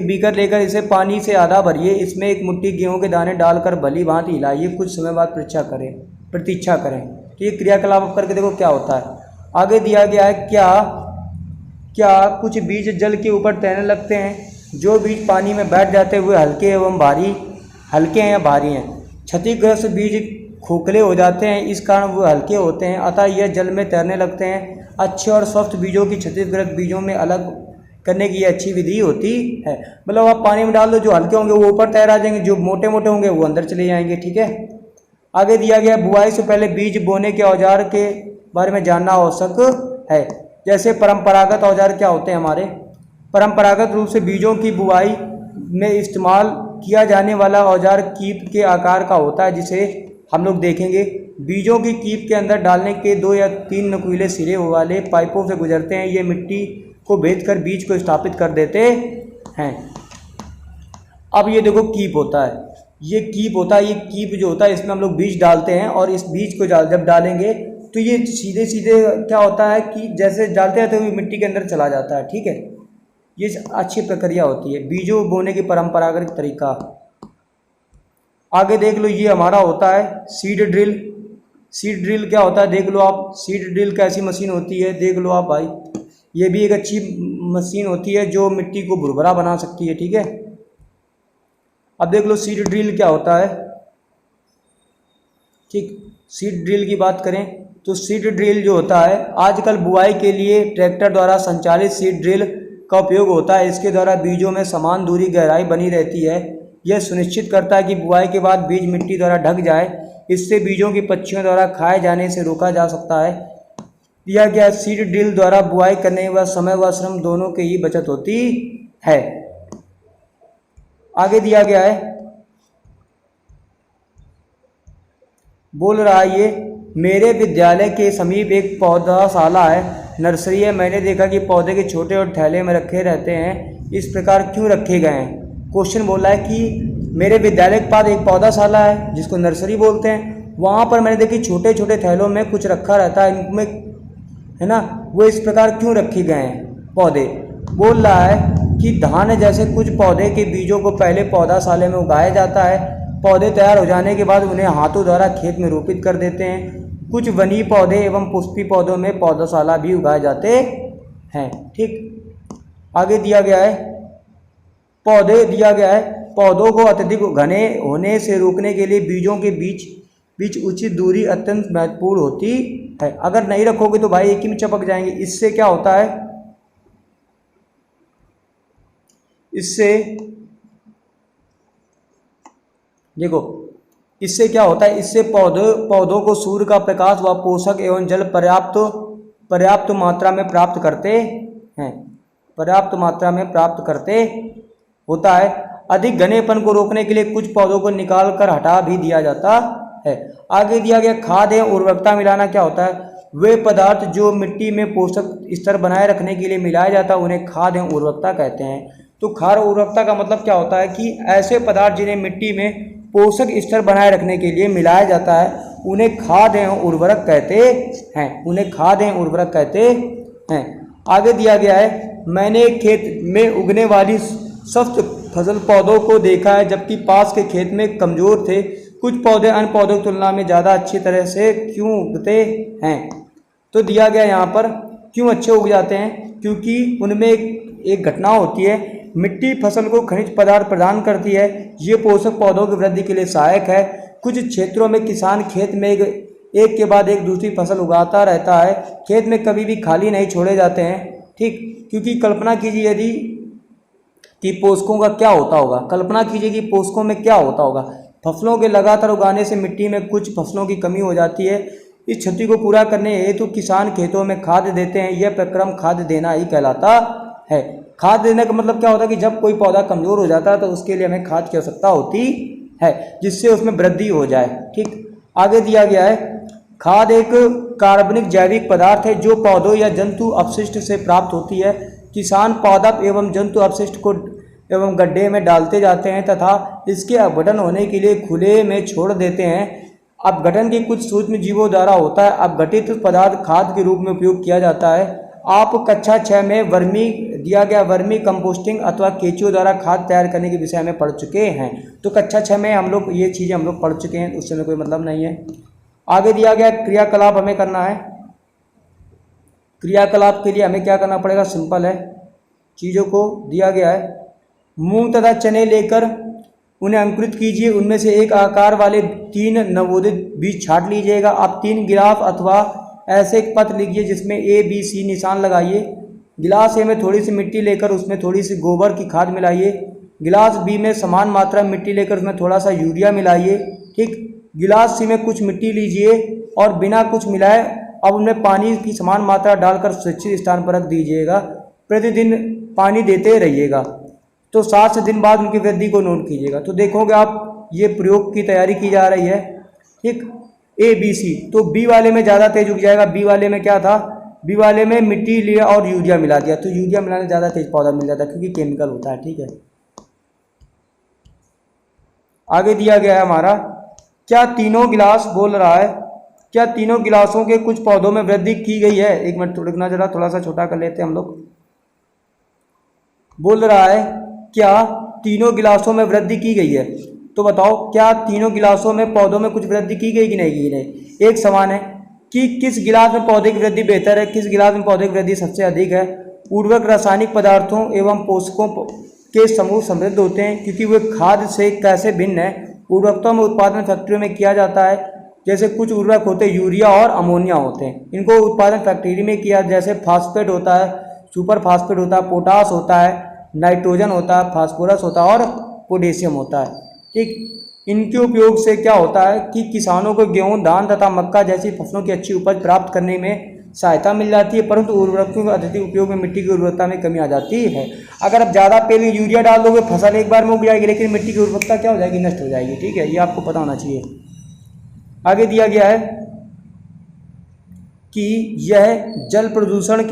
बीकर लेकर इसे पानी से आधा भरिए। इसमें एक मुट्ठी गेहूं के दाने डालकर भली भांति हिलाइए। कुछ समय बाद प्रतीक्षा करें। तो ये क्रियाकलाप करके देखो क्या होता है। आगे दिया गया है क्या कुछ बीज जल के ऊपर तैरने लगते हैं। जो बीज पानी में बैठ जाते हुए हल्के हैं या भारी हैं। क्षतिग्रस्त बीज खोखले हो जाते हैं, इस कारण वो हल्के होते हैं, अतः यह जल में तैरने लगते हैं। अच्छे और स्वस्थ बीजों की क्षतिग्रस्त बीजों में अलग करने की अच्छी विधि होती है। मतलब आप पानी में डाल दो, जो हल्के होंगे वो ऊपर तैर आ जाएंगे, जो मोटे मोटे होंगे वो अंदर चले जाएंगे, ठीक है। आगे दिया गया बुआई से पहले बीज बोने के औजार के बारे में जानना आवश्यक है। जैसे परंपरागत औजार क्या होते हैं हमारे। परंपरागत रूप से बीजों की बुआई में इस्तेमाल किया जाने वाला औजार कीप के आकार का होता है, जिसे हम लोग देखेंगे। बीजों की कीप के अंदर डालने के 2 या 3 नुकीले सिरे वाले पाइपों से गुजरते हैं। ये मिट्टी को भेदकर बीज को स्थापित कर देते हैं। अब ये देखो कीप होता है, ये कीप जो होता है इसमें हम लोग बीज डालते हैं, और इस बीज को जब डालेंगे तो ये सीधे सीधे क्या होता है कि जैसे डालते रहते हुए मिट्टी के अंदर चला जाता है, ठीक है। ये अच्छी प्रक्रिया होती है बीजों बोने की परंपरागत तरीका। आगे देख लो, ये हमारा होता है सीड ड्रिल। सीड ड्रिल क्या होता है देख लो आप। सीड ड्रिल कैसी मशीन होती है देख लो आप भाई। ये भी एक अच्छी मशीन होती है जो मिट्टी को भुरभुरा बना सकती है, ठीक है। अब देख लो सीड ड्रिल क्या होता है, ठीक। सीड ड्रिल की बात करें तो सीड ड्रिल जो होता है, आजकल बुआई के लिए ट्रैक्टर द्वारा संचालित सीड ड्रिल का उपयोग होता है। इसके द्वारा बीजों में समान दूरी गहराई बनी रहती है। यह सुनिश्चित करता है कि बुआई के बाद बीज मिट्टी द्वारा ढक जाए। इससे बीजों की पक्षियों द्वारा खाए जाने से रोका जा सकता है। दिया गया सीड ड्रिल द्वारा बुआई करने व समय व श्रम दोनों की ही बचत होती है। आगे दिया गया है, बोल रहा है ये, मेरे विद्यालय के समीप एक पौधाशाला है, नर्सरी है। मैंने देखा कि पौधे के छोटे और थैले में रखे रहते हैं। इस प्रकार क्यों रखे गए हैं? क्वेश्चन बोला है कि मेरे विद्यालय के पास एक पौधाशाला है जिसको नर्सरी बोलते हैं, वहाँ पर मैंने देखी छोटे छोटे थैलों में कुछ रखा रहता है, इनमें है ना, वो इस प्रकार क्यों रखे गए हैं पौधे? बोल रहा है कि धान जैसे कुछ पौधे के बीजों को पहले पौधाशाले में उगाया जाता है। पौधे तैयार हो जाने के बाद उन्हें हाथों द्वारा खेत में रोपित कर देते हैं। कुछ वनीय पौधे एवं पुष्पी पौधों में पौधाशाला भी उगाए जाते हैं, ठीक। आगे दिया गया है, पौधे दिया गया है, पौधों को अत्यधिक घने होने से रोकने के लिए बीजों के बीच उचित दूरी अत्यंत महत्वपूर्ण होती है। अगर नहीं रखोगे तो भाई एक ही में चिपक जाएंगे। इससे क्या होता है, इससे देखो, इससे क्या होता है, इससे पौधों को सूर्य का प्रकाश व पोषक एवं जल पर्याप्त मात्रा में प्राप्त करते हैं, पर्याप्त मात्रा में प्राप्त करते होता है। अधिक घनेपन को रोकने के लिए कुछ पौधों को निकाल कर हटा भी दिया जाता है। आगे दिया गया, खाद एवं उर्वरकता मिलाना क्या होता है? वे पदार्थ जो मिट्टी में पोषक स्तर बनाए रखने के लिए मिलाया जाता है उन्हें खाद एवं उर्वरकता कहते हैं। तो खाद और उर्वरकता का मतलब क्या होता है कि ऐसे पदार्थ जिन्हें मिट्टी में पोषक स्तर बनाए रखने के लिए मिलाया जाता है उन्हें खाद एवं उर्वरक कहते हैं, उन्हें खाद एवं उर्वरक कहते हैं। आगे दिया गया है, मैंने खेत में उगने वाली स्वस्थ फसल पौधों को देखा है जबकि पास के खेत में कमजोर थे। कुछ पौधे अन्य पौधों की तुलना में ज़्यादा अच्छी तरह से क्यों उगते हैं? तो दिया गया यहाँ पर क्यों अच्छे उग जाते हैं, क्योंकि उनमें एक घटना होती है, मिट्टी फसल को खनिज पदार्थ प्रदान करती है। ये पोषक पौधों की वृद्धि के लिए सहायक है। कुछ क्षेत्रों में किसान खेत में एक के बाद एक दूसरी फसल उगाता रहता है। खेत में कभी भी खाली नहीं छोड़े जाते हैं, ठीक। क्योंकि कल्पना कीजिए यदि कि पोषकों का क्या होता होगा, कल्पना कीजिए कि पोषकों में क्या होता होगा। फसलों के लगातार उगाने से मिट्टी में कुछ फसलों की कमी हो जाती है। इस क्षति को पूरा करने हेतु किसान खेतों में खाद देते हैं। यह प्रक्रम खाद देना ही कहलाता है। खाद देने का मतलब क्या होता है कि जब कोई पौधा कमज़ोर हो जाता है तो उसके लिए हमें खाद की आवश्यकता होती है जिससे उसमें वृद्धि हो जाए, ठीक। आगे दिया गया है, खाद एक कार्बनिक जैविक पदार्थ है जो पौधों या जंतु अपशिष्ट से प्राप्त होती है। किसान पौधा एवं जंतु अपशिष्ट को एवं गड्ढे में डालते जाते हैं तथा इसके अपघटन होने के लिए खुले में छोड़ देते हैं। अपघटन की कुछ सूक्ष्म जीवों द्वारा होता है। अपघटित पदार्थ खाद के रूप में उपयोग किया जाता है। आप कक्षा 6 में वर्मी कंपोस्टिंग अथवा केंचुओं द्वारा खाद तैयार करने के विषय में पढ़ चुके हैं। तो कक्षा 6 में हम लोग ये चीज़ें हम लोग पढ़ चुके हैं, उससे में कोई मतलब नहीं है। आगे दिया गया क्रियाकलाप हमें करना है। क्रियाकलाप के लिए हमें क्या करना पड़ेगा, सिंपल है, चीज़ों को दिया गया है। मूंग तथा चने लेकर उन्हें अंकुरित कीजिए। उनमें से एक आकार वाले 3 नवोदित बीज छांट लीजिएगा। आप 3 गिलास अथवा ऐसे एक पत्र लीजिए जिसमें ABC निशान लगाइए। गिलास ए में थोड़ी सी मिट्टी लेकर उसमें थोड़ी सी गोबर की खाद मिलाइए। गिलास B में समान मात्रा में मिट्टी लेकर उसमें थोड़ा सा यूरिया मिलाइए, ठीक। गिलास C में कुछ मिट्टी लीजिए और बिना कुछ मिलाए अब उनमें पानी की समान मात्रा डालकर सुरक्षित स्थान पर रख दीजिएगा। प्रतिदिन पानी देते रहिएगा। तो 7 दिन बाद उनकी वृद्धि को नोट कीजिएगा। तो देखोगे आप ये प्रयोग की तैयारी की जा रही है, ठीक। ABC तो B वाले में ज़्यादा तेज उग जाएगा। B वाले में क्या था, B वाले में मिट्टी लिया और यूरिया मिला दिया, तो यूरिया मिलाने ज़्यादा तेज पौधा मिल जाता है क्योंकि केमिकल होता है, ठीक है। आगे दिया गया है हमारा, क्या तीनों गिलास, बोल रहा है क्या तीनों गिलासों के कुछ पौधों में वृद्धि की गई है? एक मिनट रुकना जरा, थोड़ा सा छोटा कर लेते हैं हम लोग। बोल रहा है क्या तीनों गिलासों में वृद्धि की गई है? तो बताओ क्या तीनों गिलासों में पौधों में कुछ वृद्धि की गई कि नहीं की नहीं? एक समान है कि किस गिलास में पौधे की वृद्धि बेहतर है, किस गिलास में पौधे की वृद्धि सबसे अधिक है। उर्वरक रासायनिक पदार्थों एवं पोषकों के समूह समृद्ध होते हैं क्योंकि वे खाद से कैसे भिन्न है। उर्वरकता में उत्पादन फैक्ट्रियों में किया जाता है, जैसे कुछ उर्वरक होते हैं यूरिया और अमोनिया होते हैं, इनको उत्पादन फैक्ट्री में किया, जैसे फास्फेट होता है, सुपर फास्फेट होता है, पोटास होता है, नाइट्रोजन होता है, फास्फोरस होता है और पोटेशियम होता है। ठीक, इनके उपयोग से क्या होता है कि किसानों को गेहूं, धान तथा मक्का जैसी फसलों की अच्छी उपज प्राप्त करने में सहायता मिल जाती है, परंतु उर्वरकों के अत्यधिक उपयोग में मिट्टी की उर्वरता में कमी आ जाती है। अगर आप ज़्यादा पहले यूरिया डाल दोगे फसल एक बार में उग जाएगी, लेकिन मिट्टी की उर्वरता क्या हो जाएगी, नष्ट हो जाएगी। ठीक है, ये आपको पता होना चाहिए। आगे दिया गया है कि यह जल प्रदूषण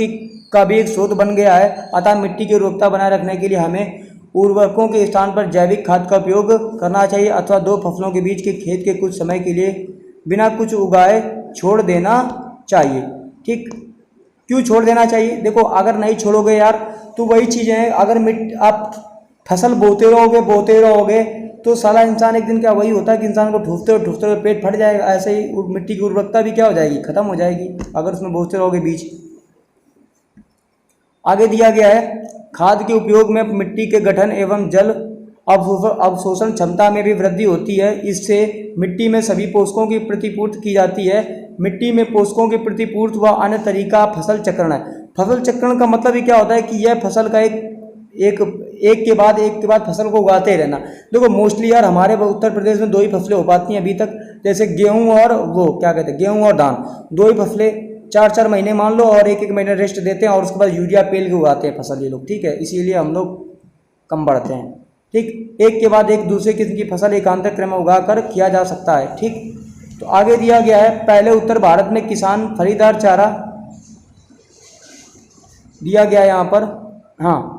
का भी एक स्रोत बन गया है, अतः मिट्टी की उर्वरता बनाए रखने के लिए हमें उर्वरकों के स्थान पर जैविक खाद का उपयोग करना चाहिए अथवा दो फसलों के बीच के खेत के कुछ समय के लिए बिना कुछ उगाए छोड़ देना चाहिए। ठीक, क्यों छोड़ देना चाहिए? देखो, अगर नहीं छोड़ोगे यार तो वही चीज़ें हैं, अगर आप फसल बोते रहोगे तो साला इंसान एक दिन क्या वही होता है कि इंसान को ठूसते हुए पेट फट जाएगा। ऐसे ही मिट्टी की उर्वरकता भी क्या हो जाएगी, खत्म हो जाएगी अगर उसमें बोते रहोगे बीज। आगे दिया गया है खाद के उपयोग में मिट्टी के गठन एवं जल अवशोषण क्षमता में भी वृद्धि होती है। इससे मिट्टी में सभी पोषकों की प्रतिपूर्ति की जाती है। मिट्टी में पोषकों की प्रतिपूर्ति व अन्य तरीका फसल चक्रण है। फसल चक्रण का मतलब ही क्या होता है कि यह फसल का एक के बाद फसल को उगाते रहना। देखो मोस्टली यार हमारे उत्तर प्रदेश में दो ही फसलें हो पाती हैं अभी तक, जैसे गेहूं और वो क्या कहते हैं, गेहूं और धान, दो ही फसलें 4-4 महीने मान लो और एक महीने रेस्ट देते हैं और उसके बाद यूरिया पेल के उगाते हैं फसल ये लोग। ठीक है, इसीलिए हम लोग कम बढ़ते हैं। ठीक, एक के बाद एक दूसरे किस्म की फसल एकांतर क्रम में उगाकर किया जा सकता है। ठीक, तो आगे दिया गया है पहले उत्तर भारत में किसान फलीदार चारा दिया गया है यहाँ पर। हाँ,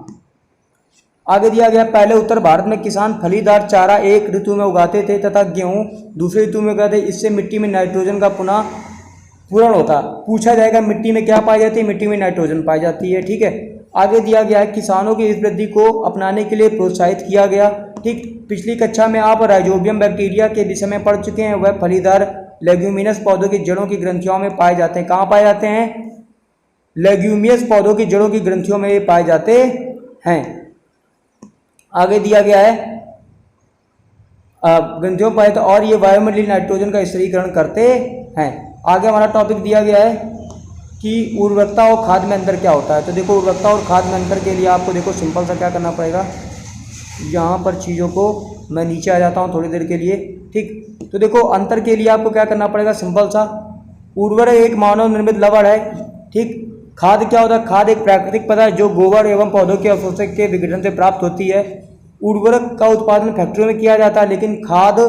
आगे दिया गया पहले उत्तर भारत में किसान फलीदार चारा एक ऋतु में उगाते थे तथा गेहूं दूसरे ऋतु में उगाते। इससे मिट्टी में नाइट्रोजन का पुनः पूरण होता। पूछा जाएगा मिट्टी में क्या पाई जाती है, मिट्टी में नाइट्रोजन पाई जाती है। ठीक है, आगे दिया गया है किसानों की इस वृद्धि को अपनाने के लिए प्रोत्साहित किया गया। ठीक, पिछली कक्षा में आप राइजोबियम बैक्टीरिया के विषय में पढ़ चुके हैं। वह फलीदार लेग्यूमिनस पौधों की जड़ों की ग्रंथियों में पाए जाते हैं। कहाँ पाए जाते हैं? लेग्यूमियस पौधों की जड़ों की ग्रंथियों में ये पाए जाते हैं। आगे दिया गया है ग्रंथियों पाए तो और ये वायुमंडलीय नाइट्रोजन का स्थिरीकरण करते हैं। आगे हमारा टॉपिक दिया गया है कि उर्वरकता और खाद में अंतर क्या होता है। तो देखो उर्वरकता और खाद में अंतर के लिए आपको देखो सिंपल सा क्या करना पड़ेगा, यहाँ पर चीज़ों को मैं नीचे आ जाता हूँ थोड़ी देर के लिए। ठीक, तो देखो अंतर के लिए आपको क्या करना पड़ेगा, सिंपल सा, उर्वरक एक मानव निर्मित लवण है। ठीक, खाद क्या होता है? खाद एक प्राकृतिक पदार्थ जो गोबर एवं पौधों के अवशोषक के विघटन से प्राप्त होती है। उर्वरक का उत्पादन फैक्ट्रियों में किया जाता है, लेकिन खाद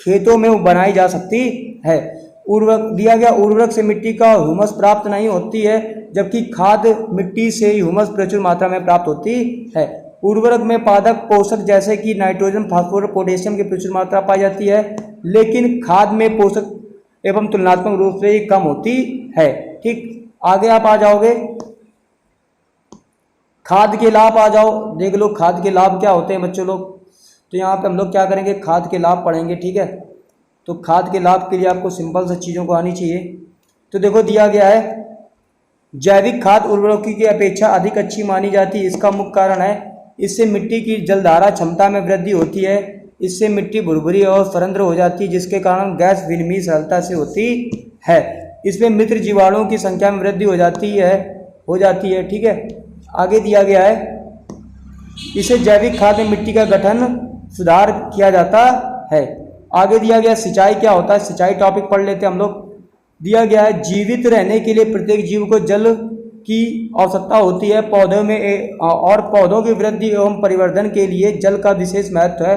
खेतों में बनाई जा सकती है। उर्वरक दिया गया, उर्वरक से मिट्टी का ह्यूमस प्राप्त नहीं होती है, जबकि खाद मिट्टी से ह्यूमस प्रचुर मात्रा में प्राप्त होती है। उर्वरक में पादप पोषक जैसे कि नाइट्रोजन, फास्फोरस, पोटेशियम की प्रचुर मात्रा पाई जाती है, लेकिन खाद में पोषक एवं तुलनात्मक रूप से कम होती है। ठीक, आगे आप आ जाओगे, खाद के लाभ आ जाओ, देख लो खाद के लाभ क्या होते हैं बच्चों लोग। तो यहाँ पे हम लोग क्या करेंगे, खाद के लाभ पढ़ेंगे। ठीक है, तो खाद के लाभ के लिए आपको सिंपल सा चीज़ों को आनी चाहिए। तो देखो दिया गया है जैविक खाद उर्वरकों की अपेक्षा अधिक अच्छी मानी जाती है। इसका मुख्य कारण है इससे मिट्टी की जलधारा क्षमता में वृद्धि होती है। इससे मिट्टी भुरभुरी और सरंध्र हो जाती है, जिसके कारण गैस विनिमय सरलता से होती है। इसमें मित्र जीवाणुओं की संख्या में वृद्धि हो जाती है। ठीक है, आगे दिया गया है इसे जैविक खाद में मिट्टी का गठन सुधार किया जाता है। आगे दिया गया सिंचाई क्या होता है, सिंचाई टॉपिक पढ़ लेते हैं हम लोग। दिया गया है जीवित रहने के लिए प्रत्येक जीव को जल की आवश्यकता होती है। पौधों की वृद्धि एवं परिवर्धन के लिए जल का विशेष महत्व है।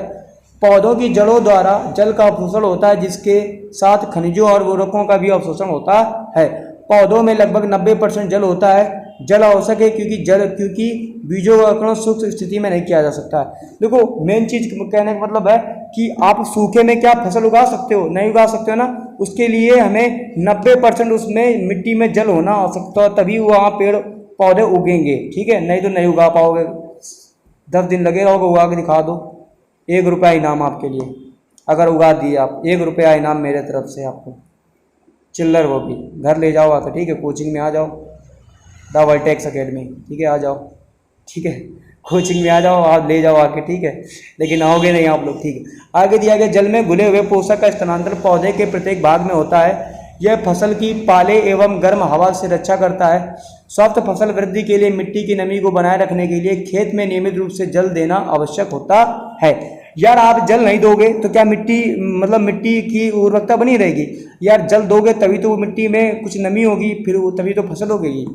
पौधों की जड़ों द्वारा जल का अवशोषण होता है, जिसके साथ खनिजों और उर्वरकों का भी अवशोषण होता है। पौधों में लगभग 90% जल होता है। जल आवश्यक है क्योंकि बीजों का अंकुरण सूक्ष्म स्थिति में नहीं किया जा सकता है। देखो मेन चीज कहने का मतलब है कि आप सूखे में क्या फसल उगा सकते हो, नहीं उगा सकते हो ना। उसके लिए हमें 90% उसमें मिट्टी में जल होना आवश्यकता है, तभी वहाँ पेड़ पौधे उगेंगे, ठीक है, नहीं तो नहीं उगा पाओगे। 10 दिन लगेगा, उगा के दिखा दो, 1 रुपया इनाम आपके लिए, अगर उगा दिए आप, 1 रुपया इनाम मेरे तरफ से आपको, चिल्लर वो भी घर ले जाओ आके, ठीक है। कोचिंग में आ जाओ, द वर्टेक्स अकेडमी, ठीक है, आ जाओ, ठीक है, कोचिंग में आ जाओ, आप ले जाओ आके, ठीक है, लेकिन आओगे नहीं आप लोग, ठीक है। आगे दिया गया, जल में घुले हुए पोषक का स्थानांतरण पौधे के प्रत्येक भाग में होता है। यह फसल की पाले एवं गर्म हवा से रक्षा करता है। स्वस्थ फसल वृद्धि के लिए मिट्टी की नमी को बनाए रखने के लिए खेत में नियमित रूप से जल देना आवश्यक होता है। यार आप जल नहीं दोगे तो क्या मिट्टी, मतलब मिट्टी की उर्वरकता बनी रहेगी? यार जल दोगे तभी तो मिट्टी में कुछ नमी होगी, फिर तभी तो फसल होगी।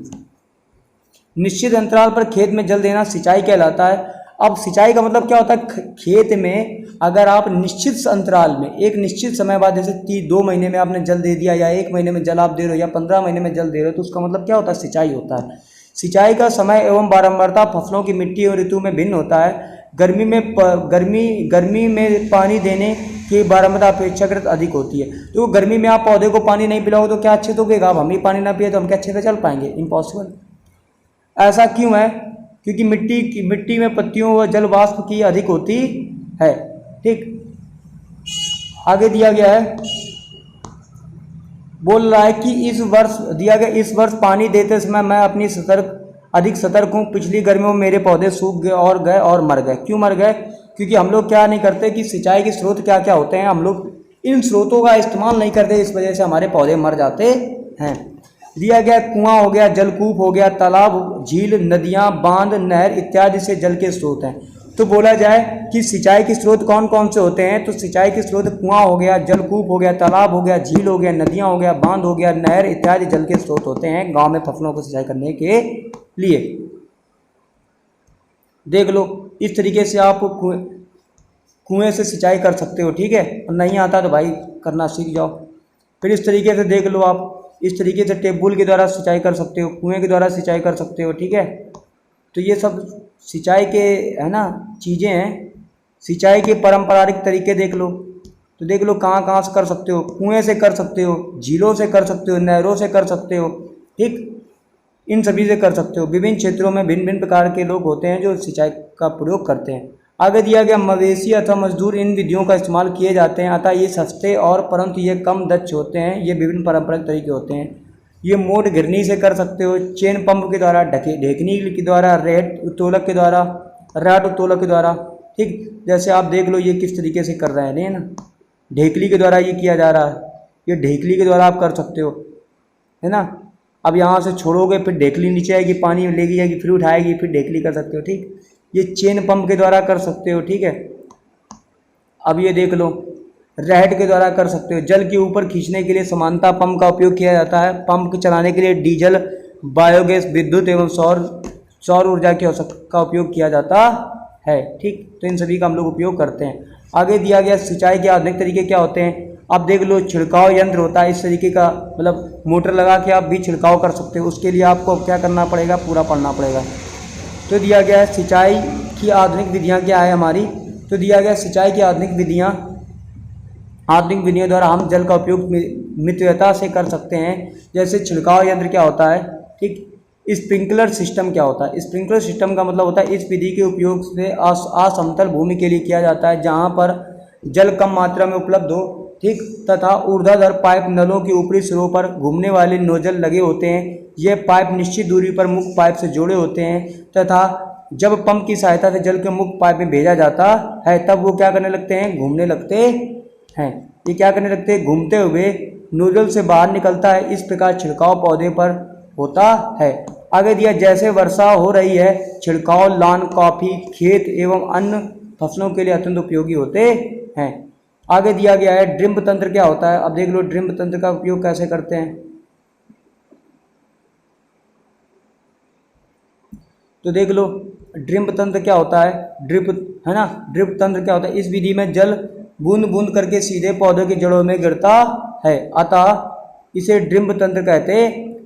निश्चित अंतराल पर खेत में जल देना सिंचाई कहलाता है। अब सिंचाई का मतलब क्या होता है? खेत में अगर आप निश्चित अंतराल में एक निश्चित समय बाद, जैसे 2 महीने में आपने जल दे दिया, या 1 महीने में जल आप दे रहे हो, या 15 महीने में जल दे रहे हो, तो उसका मतलब क्या होता है? सिंचाई होता है। सिंचाई का समय एवं बारंबारता फसलों की मिट्टी और ऋतु में भिन्न होता है। गर्मी में पानी देने की बारंबारता अपेक्षाकृत अधिक होती है। तो गर्मी में आप पौधे को पानी नहीं पिलाओगे तो क्या अच्छे से उगेगा? अब हम ही पानी ना पिए तो हम क्या अच्छे से चल पाएंगे? इम्पॉसिबल। ऐसा क्यों है? क्योंकि मिट्टी में पत्तियों व जल वाष्प की अधिक होती है, ठीक। आगे दिया गया है, बोल रहा है कि इस वर्ष पानी देते समय मैं अपनी अधिक सतर्क हूँ। पिछली गर्मियों में मेरे पौधे सूख गए और मर गए। क्यों मर गए? क्योंकि हम लोग क्या नहीं करते कि सिंचाई के स्रोत क्या क्या होते हैं, हम लोग इन स्रोतों का इस्तेमाल नहीं करते, इस वजह से हमारे पौधे मर जाते हैं। दिया गया, कुआं हो गया, जलकूप हो गया, तालाब, झील, नदियां, बांध, नहर इत्यादि से जल के स्रोत हैं। तो बोला जाए कि सिंचाई के स्रोत कौन कौन से होते हैं, तो सिंचाई के स्रोत कुआं हो गया, जलकूप हो गया, तालाब हो गया, झील हो गया, नदियां हो गया, बांध हो गया, नहर इत्यादि जल के स्रोत होते हैं गांव में फसलों को सिंचाई करने के लिए। देख लो, इस तरीके से आप कुएं से सिंचाई कर सकते हो, ठीक है। और नहीं आता तो भाई करना सीख जाओ। फिर इस तरीके से देख लो, आप इस तरीके से टेबुल के द्वारा सिंचाई कर सकते हो, कुएं के द्वारा सिंचाई कर सकते हो, ठीक है। तो ये सब सिंचाई के, है ना, चीज़ें हैं। सिंचाई के पारंपरिक तरीके देख लो, तो देख लो कहाँ कहाँ से कर सकते हो। कुएं से कर सकते हो, झीलों से कर सकते हो, नहरों से कर सकते हो, ठीक, इन सभी से कर सकते हो। विभिन्न क्षेत्रों में भिन्न भिन्न प्रकार के लोग होते हैं जो सिंचाई का प्रयोग करते हैं। आगे दिया गया, मवेशी अथवा मजदूर इन विधियों का इस्तेमाल किए जाते हैं, अतः ये सस्ते और परंतु ये कम दक्ष होते हैं। ये विभिन्न पारंपरिक तरीके होते हैं। ये मोट घिरनी से कर सकते हो, चेन पंप के द्वारा, ढेकनी के द्वारा, रेट उत्तोलक के द्वारा, ठीक। जैसे आप देख लो ये किस तरीके से कर रहे हैं, नहीं ना, ढेकली के द्वारा ये किया जा रहा है। ये ढेकली के द्वारा आप कर सकते हो, है ना। अब यहाँ से छोड़ोगे फिर ढेकली नीचे आएगी, पानी लेगी जाएगी, फिर उठाएगी, फिर ढेकली कर सकते हो, ठीक। ये चेन पंप के द्वारा कर सकते हो, ठीक है। अब ये देख लो, रहट के द्वारा कर सकते हो। जल के ऊपर खींचने के लिए समानता पंप का उपयोग किया जाता है। पंप चलाने के लिए डीजल, बायोगैस, विद्युत एवं सौर ऊर्जा का उपयोग किया जाता है, ठीक। तो इन सभी का हम लोग उपयोग करते हैं। आगे दिया गया, सिंचाई के आधुनिक तरीके क्या होते हैं। अब देख लो, छिड़काव यंत्र होता है इस तरीके का, मतलब मोटर लगा के आप भी छिड़काव कर सकते हो। उसके लिए आपको क्या करना पड़ेगा, पूरा पढ़ना पड़ेगा। तो दिया गया है सिंचाई की आधुनिक विधियाँ क्या है हमारी। तो दिया गया, सिंचाई की आधुनिक विधियों द्वारा हम जल का उपयोग मितव्ययता से कर सकते हैं। जैसे छिड़काव यंत्र क्या होता है, ठीक। स्प्रिंकलर सिस्टम क्या होता है? स्प्रिंकलर सिस्टम का मतलब होता है इस विधि के उपयोग से असमतल भूमि के लिए किया जाता है जहाँ पर जल कम मात्रा में उपलब्ध हो, ठीक, तथा ऊर्ध्वाधर पाइप नलों के ऊपरी सिरों पर घूमने वाले नोजल लगे होते हैं। ये पाइप निश्चित दूरी पर मुख्य पाइप से जुड़े होते हैं तथा जब पंप की सहायता से जल के मुख्य पाइप में भेजा जाता है तब वो क्या करने लगते हैं, घूमने लगते हैं। ये क्या करने लगते हैं, घूमते हुए नोजल से बाहर निकलता है। इस प्रकार छिड़काव पौधे पर होता है। आगे दिया, जैसे वर्षा हो रही है, छिड़काव लान, कॉफी, खेत एवं अन्य फसलों के लिए अत्यंत उपयोगी होते हैं। आगे दिया गया है, ड्रिप तंत्र क्या होता है। अब देख लो, ड्रिप तंत्र का उपयोग कैसे करते हैं। तो देख लो, ड्रिप तंत्र क्या होता है, ड्रिप, है ना, ड्रिप तंत्र क्या होता है। इस विधि में जल बूंद बूंद करके सीधे पौधों की जड़ों में गिरता है, अतः इसे ड्रिप तंत्र कहते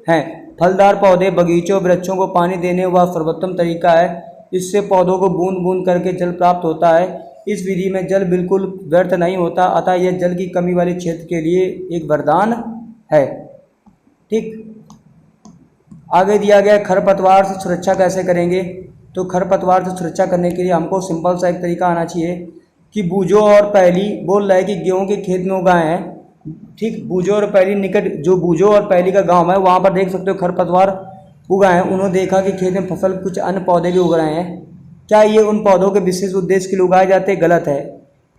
हैं। फलदार पौधे, बगीचों, वृक्षों को पानी देने वह सर्वोत्तम तरीका है। इससे पौधों को बूंद बूंद करके जल प्राप्त होता है। इस विधि में जल बिल्कुल व्यर्थ नहीं होता, अतः यह जल की कमी वाले क्षेत्र के लिए एक वरदान है। ठीक, आगे दिया गया खरपतवार से सुरक्षा कैसे करेंगे। तो खरपतवार से सुरक्षा करने के लिए हमको सिंपल सा एक तरीका आना चाहिए कि बूझो और पहली बोल रहा है कि गेहूं के खेत में उगाए हैं। ठीक, बूझो और पहली निकट जो बूझो और पहली का गांव है वहाँ पर देख सकते हो खरपतवार उगाए हैं। उन्होंने देखा कि खेत में फसल कुछ अन्य पौधे भी उग रहे हैं। क्या ये उन पौधों के विशेष उद्देश्य के लिए उगाए जाते हैं? गलत है।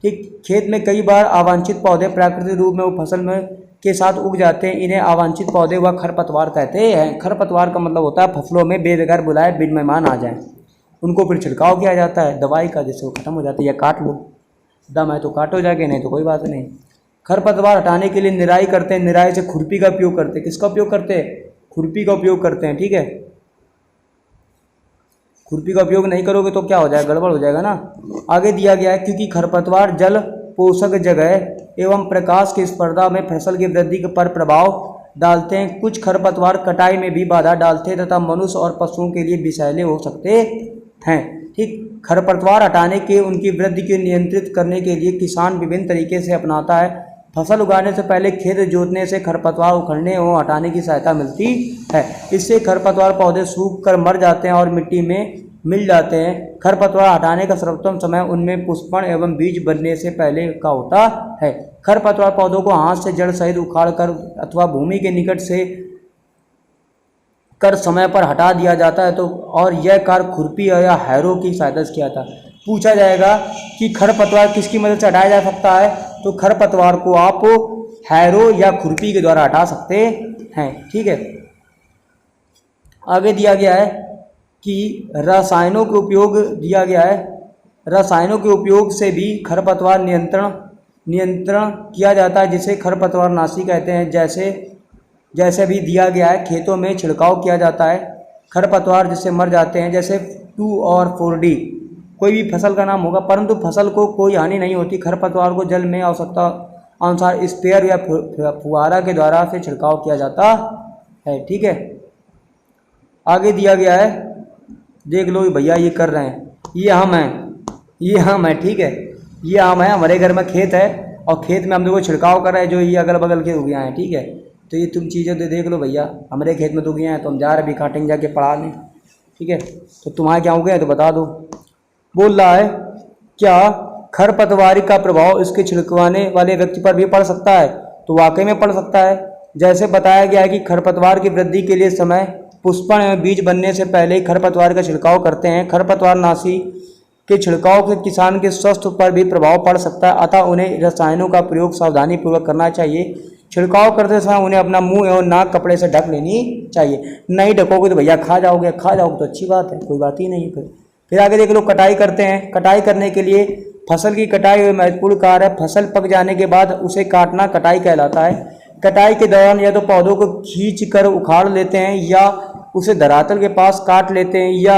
ठीक, खेत में कई बार अवांछित पौधे प्राकृतिक रूप में वो फसल में के साथ उग जाते हैं। इन्हें अवांछित पौधे व खरपतवार कहते हैं। खरपतवार का मतलब होता है फसलों में बेबगैर बुलाए बिन मेहमान आ जाए, उनको फिर छिड़काव किया जाता है दवाई का, जिससे वो खत्म हो जाती है। या काट लो, दम है तो काटो जाके, नहीं तो कोई बात नहीं। खरपतवार हटाने के लिए निराई करते हैं। निराई से खुरपी का उपयोग करते हैं। किसका उपयोग करते हैं? खुरपी का उपयोग करते हैं। ठीक है, खुरपी का उपयोग नहीं करोगे तो क्या हो जाएगा, गड़बड़ हो जाएगा ना। आगे दिया गया है क्योंकि खरपतवार जल पोषक जगह एवं प्रकाश की स्पर्धा में फसल की वृद्धि पर प्रभाव डालते हैं। कुछ खरपतवार कटाई में भी बाधा डालते हैं तथा मनुष्य और पशुओं के लिए विषैले हो सकते हैं। ठीक, खरपतवार हटाने के उनकी वृद्धि को नियंत्रित करने के लिए किसान विभिन्न तरीके से अपनाता है। फसल उगाने से पहले खेत जोतने से खरपतवार उखड़ने एवं हटाने की सहायता मिलती है। इससे खरपतवार पौधे सूख कर मर जाते हैं और मिट्टी में मिल जाते हैं। खरपतवार हटाने का सर्वोत्तम समय उनमें पुष्पण एवं बीज बनने से पहले का होता है। खरपतवार पौधों को हाथ से जड़ सहित उखाड़ कर अथवा भूमि के निकट से कर समय पर हटा दिया जाता है। तो और यह कार्य खुरपी या हैरो की सहायता से किया था। पूछा जाएगा कि खरपतवार किसकी मदद से हटाया जा सकता है, तो खरपतवार को आप हैरो या खुरपी के द्वारा हटा सकते हैं। ठीक है, आगे दिया गया है कि रसायनों के उपयोग दिया गया है। रसायनों के उपयोग से भी खरपतवार नियंत्रण किया जाता है, जिसे खरपतवार नाशी कहते हैं। जैसे भी दिया गया है, खेतों में छिड़काव किया जाता है। खरपतवार जिससे मर जाते हैं, जैसे 2 और 4D कोई भी फसल का नाम होगा, परंतु फसल को कोई हानि नहीं होती। खरपतवार को जल में आवश्यकता अनुसार स्प्रेयर या फुहारा के द्वारा से छिड़काव किया जाता है। ठीक है, आगे दिया गया है, देख लो भैया ये कर रहे हैं, ये हम हैं। ठीक है, ये आम है, हमारे घर में खेत है और खेत में हम लोग छिड़काव कर रहे हैं, जो ये अगल बगल के उग हैं। ठीक है, तो ये तुम चीज़ें तो देख लो भैया, हमारे खेत में तो उग हैं, तो हम जा रहे अभी काटेंगे जाके पढ़ाने। ठीक है, तो तुम्हारे क्या उगे हैं तो बता दो। बोल रहा है क्या खरपतवारी का प्रभाव इसके छिड़कवाने वाले व्यक्ति पर भी पड़ सकता है? तो वाकई में पड़ सकता है। जैसे बताया गया है कि खरपतवार की वृद्धि के लिए समय पुष्पण एवं बीज बनने से पहले ही खरपतवार का छिड़काव करते हैं। खरपतवार नाशी के छिड़काव से किसान के स्वास्थ्य पर भी प्रभाव पड़ सकता है, अतः उन्हें रसायनों का प्रयोग सावधानी पूर्वक करना चाहिए। छिड़काव करते समय उन्हें अपना मुंह एवं नाक कपड़े से ढक लेनी चाहिए। नहीं ढकोगे तो भैया खा जाओगे तो अच्छी बात है, कोई बात ही नहीं। फिर आगे देख लो, कटाई करते हैं। कटाई करने के लिए फसल की कटाई महत्वपूर्ण कार्य है। फसल पक जाने के बाद उसे काटना कटाई कहलाता है। कटाई के दौरान या तो पौधों को खींच कर उखाड़ लेते हैं या उसे धरातल के पास काट लेते हैं, या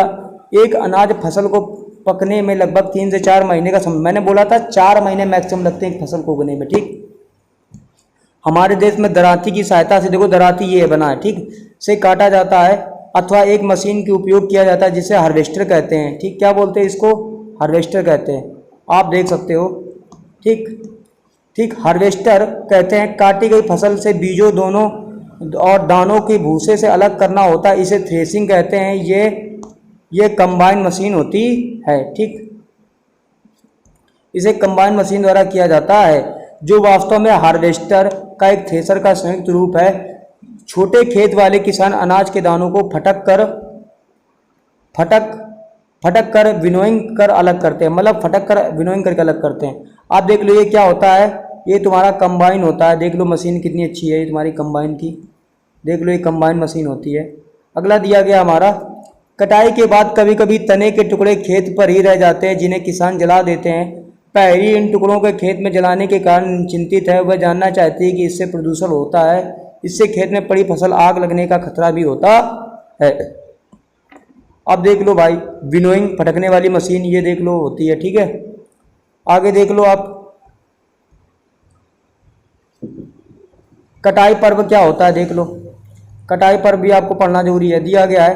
एक अनाज फसल को पकने में लगभग 3 से 4 महीने का समय, मैंने बोला था 4 महीने मैक्सिमम लगते हैं फसल को उगने में। ठीक, हमारे देश में दराती की सहायता से, देखो दराती ये बना है, ठीक, से काटा जाता है अथवा एक मशीन के उपयोग किया जाता है जिसे हार्वेस्टर कहते हैं। ठीक, क्या बोलते हैं इसको? हार्वेस्टर कहते हैं, आप देख सकते हो। ठीक, हार्वेस्टर कहते हैं। काटी गई फसल से बीजों दोनों और दानों के भूसे से अलग करना होता है, इसे थ्रेसिंग कहते हैं। ये कंबाइन मशीन होती है। ठीक, इसे कंबाइन मशीन द्वारा किया जाता है, जो वास्तव में हार्वेस्टर का एक थ्रेसर का संयुक्त रूप है। छोटे खेत वाले किसान अनाज के दानों को फटक कर विनोइंग कर अलग करते हैं, मतलब फटक कर विनोइंग करके अलग करते हैं। आप देख लो ये क्या होता है, ये तुम्हारा कंबाइन होता है। देख लो मशीन कितनी अच्छी है ये तुम्हारी कंबाइन की, देख लो ये कंबाइन मशीन होती है। अगला दिया गया हमारा, कटाई के बाद कभी कभी तने के टुकड़े खेत पर ही रह जाते हैं, जिन्हें किसान जला देते हैं। पहली इन टुकड़ों के खेत में जलाने के कारण चिंतित है, वह जानना चाहती है कि इससे प्रदूषण होता है। इससे खेत में पड़ी फसल आग लगने का खतरा भी होता है। अब देख लो भाई, विनोइंग फटकने वाली मशीन ये देख लो होती है। ठीक है, आगे देख लो आप, कटाई पर्व क्या होता है देख लो। कटाई पर्व भी आपको पढ़ना जरूरी है, दिया गया है।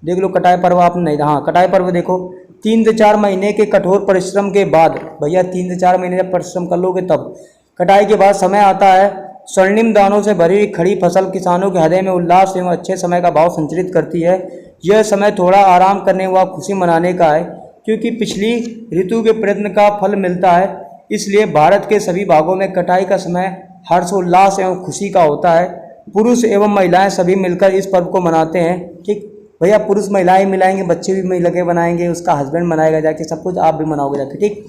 देख लो कटाई पर्व आपने नहीं, हाँ कटाई पर्व देखो, 3 से 4 महीने के कठोर परिश्रम के बाद, भैया 3 से 4 महीने जब परिश्रम कर लोगे तब कटाई के बाद समय आता है। स्वर्णिम दानों से भरी हुई खड़ी फसल किसानों के हृदय में उल्लास एवं अच्छे समय का भाव संचारित करती है। यह समय थोड़ा आराम करने व खुशी मनाने का है, क्योंकि पिछली ऋतु के प्रयत्न का फल मिलता है। इसलिए भारत के सभी भागों में कटाई का समय हर्षोल्लास एवं खुशी का होता है। पुरुष एवं महिलाएं सभी मिलकर इस पर्व को मनाते हैं। ठीक भैया, पुरुष महिलाएं मिलाएंगे, बच्चे भी लगे बनाएंगे, उसका हस्बैंड मनाएगा जाके, सब कुछ आप भी मनाओगे जाके। ठीक,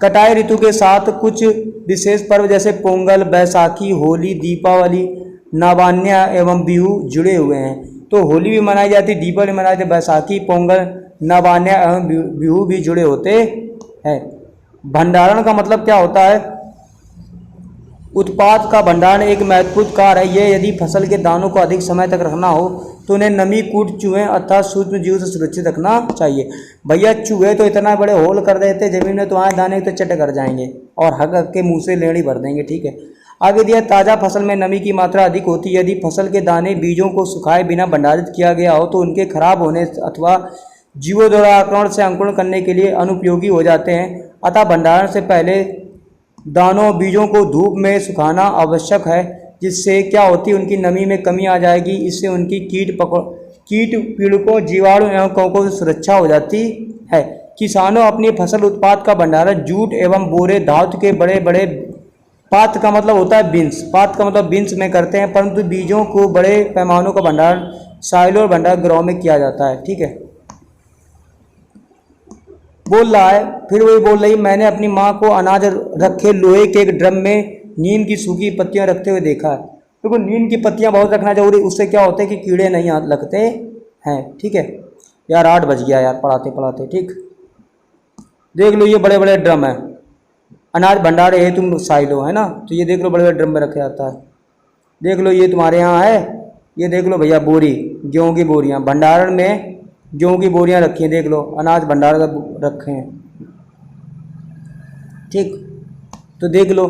कटाई ऋतु के साथ कुछ विशेष पर्व जैसे पोंगल, बैसाखी, होली, दीपावली, नवान्या एवं बिहू जुड़े हुए हैं। तो होली भी मनाई जाती, दीपावली मनाई जाती, बैसाखी, पोंगल, नवान्या एवं बिहू भी जुड़े होते हैं। भंडारण का मतलब क्या होता है? उत्पाद का भंडारण एक महत्वपूर्ण कार्य है। यह यदि फसल के दानों को अधिक समय तक रखना हो तो उन्हें नमी, कूट, चूहे अर्थात सूक्ष्म जीव से सुरक्षित रखना चाहिए। भैया चूहे तो इतना बड़े होल कर देते जमीन में, तुम्हारे दाने तो चट कर जाएंगे और हक हक के मुंह से लेड़ी भर देंगे। ठीक है, आगे दिया ताज़ा फसल में नमी की मात्रा अधिक होती है। यदि फसल के दाने बीजों को सुखाए बिना भंडारित किया गया हो तो उनके खराब होने अथवा जीवों द्वारा आक्रमण से अंकुरण करने के लिए अनुपयोगी हो जाते हैं। अतः भंडारण से पहले दानों बीजों को धूप में सुखाना आवश्यक है, जिससे क्या होती है, उनकी नमी में कमी आ जाएगी। इससे उनकी कीट पीड़कों, जीवाणु एवं कवकों से सुरक्षा हो जाती है। किसानों अपनी फसल उत्पाद का भंडारण जूट एवं बोरे, धातु के बड़े बड़े पात्र का मतलब होता है बिन्स, पात्र का मतलब बिन्स में करते हैं, परंतु बीजों को बड़े पैमानों का भंडारण साइलो और भंडार गृहों में किया जाता है। ठीक है, बोल रहा है, फिर वही बोल रही, मैंने अपनी माँ को अनाज रखे लोहे के एक ड्रम में नीम की सूखी पत्तियां रखते हुए देखा है। देखो नीम की पत्तियां बहुत रखना जरूरी, उससे क्या होता है कि कीड़े नहीं लगते हैं। ठीक है यार, 8 बज गया यार पढ़ाते पढ़ाते। ठीक, देख लो ये बड़े बड़े ड्रम है, अनाज भंडार है, तुम साइलो है ना, तो ये देख लो बड़े बड़े ड्रम में रखा जाता है। देख लो ये तुम्हारे यहाँ है, ये देख लो भैया बोरी, गेहूँ की बोरियाँ, भंडारण में गेहूँ की बोरियां रखी हैं, देख लो अनाज भंडार रखे हैं। ठीक, तो देख लो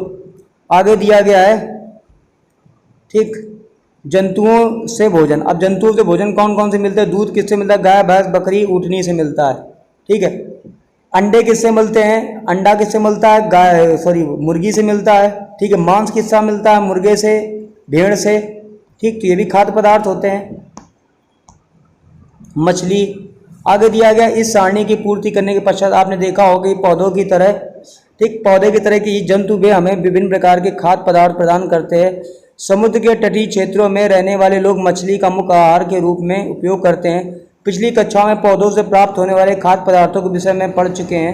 आगे दिया गया है। ठीक, जंतुओं से भोजन। अब जंतुओं से भोजन कौन कौन से मिलते हैं? दूध किससे मिलता है? गाय, भैंस, बकरी, ऊँटनी से मिलता है। ठीक है, अंडे किससे मिलते हैं? अंडा किससे मिलता है? गाय मुर्गी से मिलता है। ठीक है, मांस किससे मिलता है? मुर्गे से, भेड़ से। ठीक, तो ये भी खाद्य पदार्थ होते हैं। मछली आगे दिया गया। इस सारणी की पूर्ति करने के पश्चात आपने देखा होगा कि पौधों की तरह, ठीक पौधे की तरह की जंतु वे हमें विभिन्न प्रकार के खाद्य पदार्थ प्रदान करते हैं। समुद्र के तटीय क्षेत्रों में रहने वाले लोग मछली का मुख्य आहार के रूप में उपयोग करते हैं। पिछली कक्षाओं में पौधों से प्राप्त होने वाले खाद्य पदार्थों के विषय में पढ़ चुके हैं।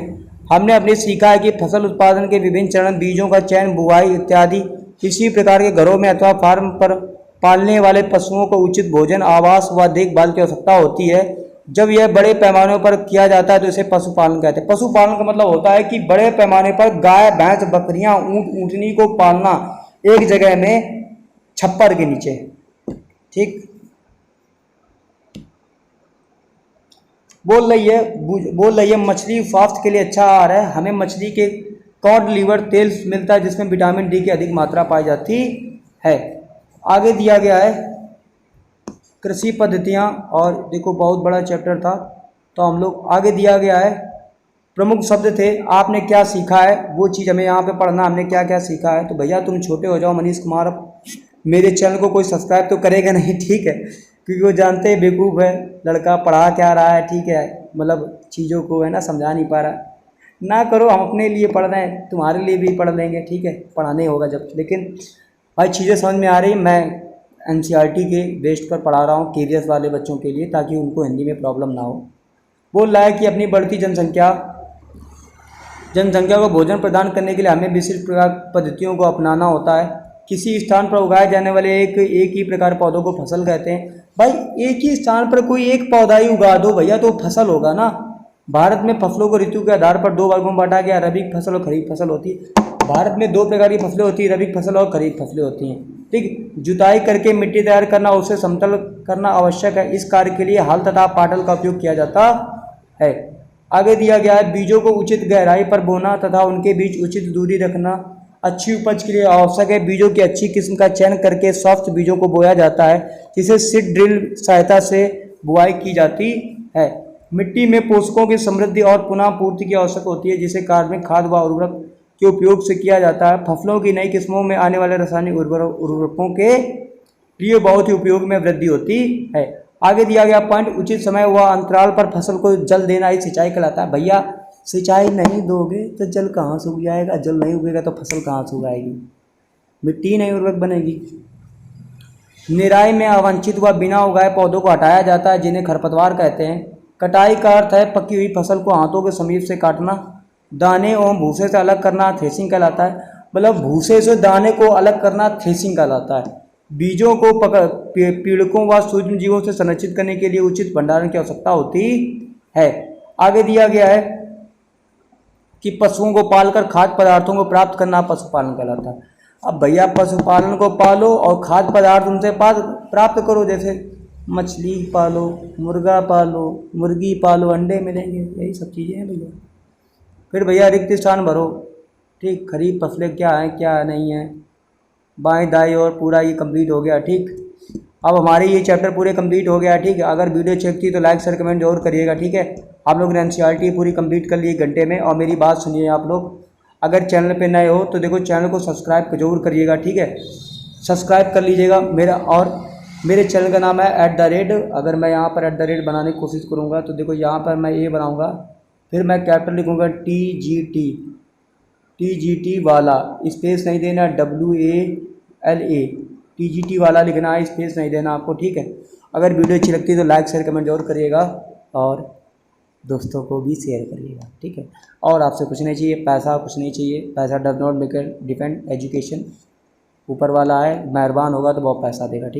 हमने अपने सीखा है कि फसल उत्पादन के विभिन्न चरण, बीजों का चयन, बुवाई इत्यादि। इसी प्रकार के घरों में अथवा फार्म पर पालने वाले पशुओं को उचित भोजन, आवास व देखभाल की आवश्यकता होती है। जब यह बड़े पैमाने पर किया जाता है तो इसे पशुपालन कहते हैं। पशुपालन का मतलब होता है कि बड़े पैमाने पर गाय, भैंस, बकरियां, ऊंट, ऊँटनी को पालना एक जगह में छप्पर के नीचे। ठीक, बोल रही है मछली स्वास्थ्य के लिए अच्छा आहार है। हमें मछली के कॉड लीवर तेल मिलता है जिसमें विटामिन डी की अधिक मात्रा पाई जाती है। आगे दिया गया है कृषि पद्धतियाँ, और देखो बहुत बड़ा चैप्टर था, तो हम लोग आगे दिया गया है प्रमुख शब्द थे। आपने क्या सीखा है वो चीज़ हमें यहाँ पे पढ़ना, हमने क्या क्या सीखा है। तो भैया तुम छोटे हो जाओ, मनीष कुमार मेरे चैनल को कोई सब्सक्राइब तो करेगा नहीं, ठीक है, क्योंकि वो जानते हैं बेवकूफ़ है लड़का, पढ़ा क्या रहा है, ठीक है, मतलब चीज़ों को है ना समझा नहीं पा रहा। ना करो, हम अपने लिए पढ़ रहे हैं, तुम्हारे लिए भी पढ़ लेंगे, ठीक है, पढ़ाने होगा जब। लेकिन भाई चीज़ें समझ में आ रही, मैं एनसीईआरटी के बेस्ड पर पढ़ा रहा हूँ केवीएस वाले बच्चों के लिए, ताकि उनको हिंदी में प्रॉब्लम ना हो। बोल रहा है कि अपनी बढ़ती जनसंख्या को भोजन प्रदान करने के लिए हमें विशिष्ट प्रकार पद्धतियों को अपनाना होता है। किसी स्थान पर उगाए जाने वाले एक ही प्रकार पौधों को फसल कहते हैं। भाई एक ही स्थान पर कोई एक पौधा ही उगा दो भैया तो फसल होगा ना। भारत में फसलों को ऋतु के आधार पर 2 वर्गों में बांटा गया, रबी फसल और खरीफ फसल होती है। भारत में 2 प्रकार की फसलें होती है, रबी फसल और खरीफ फसलें होती हैं। ठीक, जुताई करके मिट्टी तैयार करना, उसे समतल करना आवश्यक है। इस कार्य के लिए हल तथा पाटल का उपयोग किया जाता है। आगे दिया गया है बीजों को उचित गहराई पर बोना तथा उनके बीच उचित दूरी रखना अच्छी उपज के लिए आवश्यक है। बीजों की अच्छी किस्म का चयन करके सॉफ्ट बीजों को बोया जाता है, जिसे सीड ड्रिल सहायता से बुआई की जाती है। मिट्टी में पोषकों की समृद्धि और पुनः पूर्ति की आवश्यकता होती है, जिसे कार्बनिक खाद व उर्वरक के उपयोग से किया जाता है। फसलों की नई किस्मों में आने वाले रासायनिक उर्वरकों के लिए बहुत ही उपयोग में वृद्धि होती है। आगे दिया गया पॉइंट, उचित समय व अंतराल पर फसल को जल देना ही सिंचाई कहलाता है। भैया सिंचाई नहीं दोगे तो जल कहाँ से उग जाएगा, जल नहीं उगेगा तो फसल कहाँ से उगाएगी, मिट्टी नहीं उर्वरक बनेगी। निराई में अवांछित व बिना उगाए पौधों को हटाया जाता है, जिन्हें खरपतवार कहते हैं। कटाई का अर्थ है पकी हुई फसल को हाथों के समीप से काटना। दाने एवं भूसे से अलग करना थ्रेसिंग कहलाता है। मतलब भूसे से दाने को अलग करना थ्रेसिंग कहलाता है। बीजों को पीड़कों व सूक्ष्म जीवों से संरक्षित करने के लिए उचित भंडारण की आवश्यकता होती है। आगे दिया गया है कि पशुओं को पालकर खाद्य पदार्थों को प्राप्त करना पशुपालन कहलाता है। अब भैया पशुपालन को पालो और खाद्य पदार्थ उनसे प्राप्त करो, जैसे मछली पालो, मुर्गा पालो, मुर्गी पालो, अंडे मिलेंगे, यही सब चीज़ें हैं भैया। फिर भैया रिक्त स्थान भरो, ठीक, खरीफ फसलें क्या हैं क्या नहीं है, बाएं दाएं, और पूरा ये कंप्लीट हो गया। ठीक, अब हमारे ये चैप्टर पूरे कंप्लीट हो गया। ठीक है, अगर वीडियो अच्छी लगती है तो लाइक शेयर कमेंट जरूर करिएगा। ठीक है, आप लोग ने एनसीईआरटी पूरी कंप्लीट कर ली घंटे में। और मेरी बात सुनिए आप लोग, अगर चैनल पे नए हो तो देखो चैनल को सब्सक्राइब जरूर करिएगा। ठीक है, सब्सक्राइब कर लीजिएगा मेरा, और मेरे चैनल का नाम है @ अगर मैं यहाँ पर @ बनाने की कोशिश करूँगा तो देखो यहाँ पर मैं ये बनाऊँगा, फिर मैं कैपिटल लिखूँगा TGT वाला, स्पेस नहीं देना, WALA TGT वाला लिखना है, स्पेस नहीं देना आपको। ठीक है, अगर वीडियो अच्छी लगती है तो लाइक शेयर कमेंट जरूर करिएगा और दोस्तों को भी शेयर करिएगा। ठीक है, और आपसे कुछ नहीं चाहिए, पैसा कुछ नहीं चाहिए, पैसा does not make depend education, ऊपर वाला है, मेहरबान होगा तो बहुत पैसा देगा। ठीक।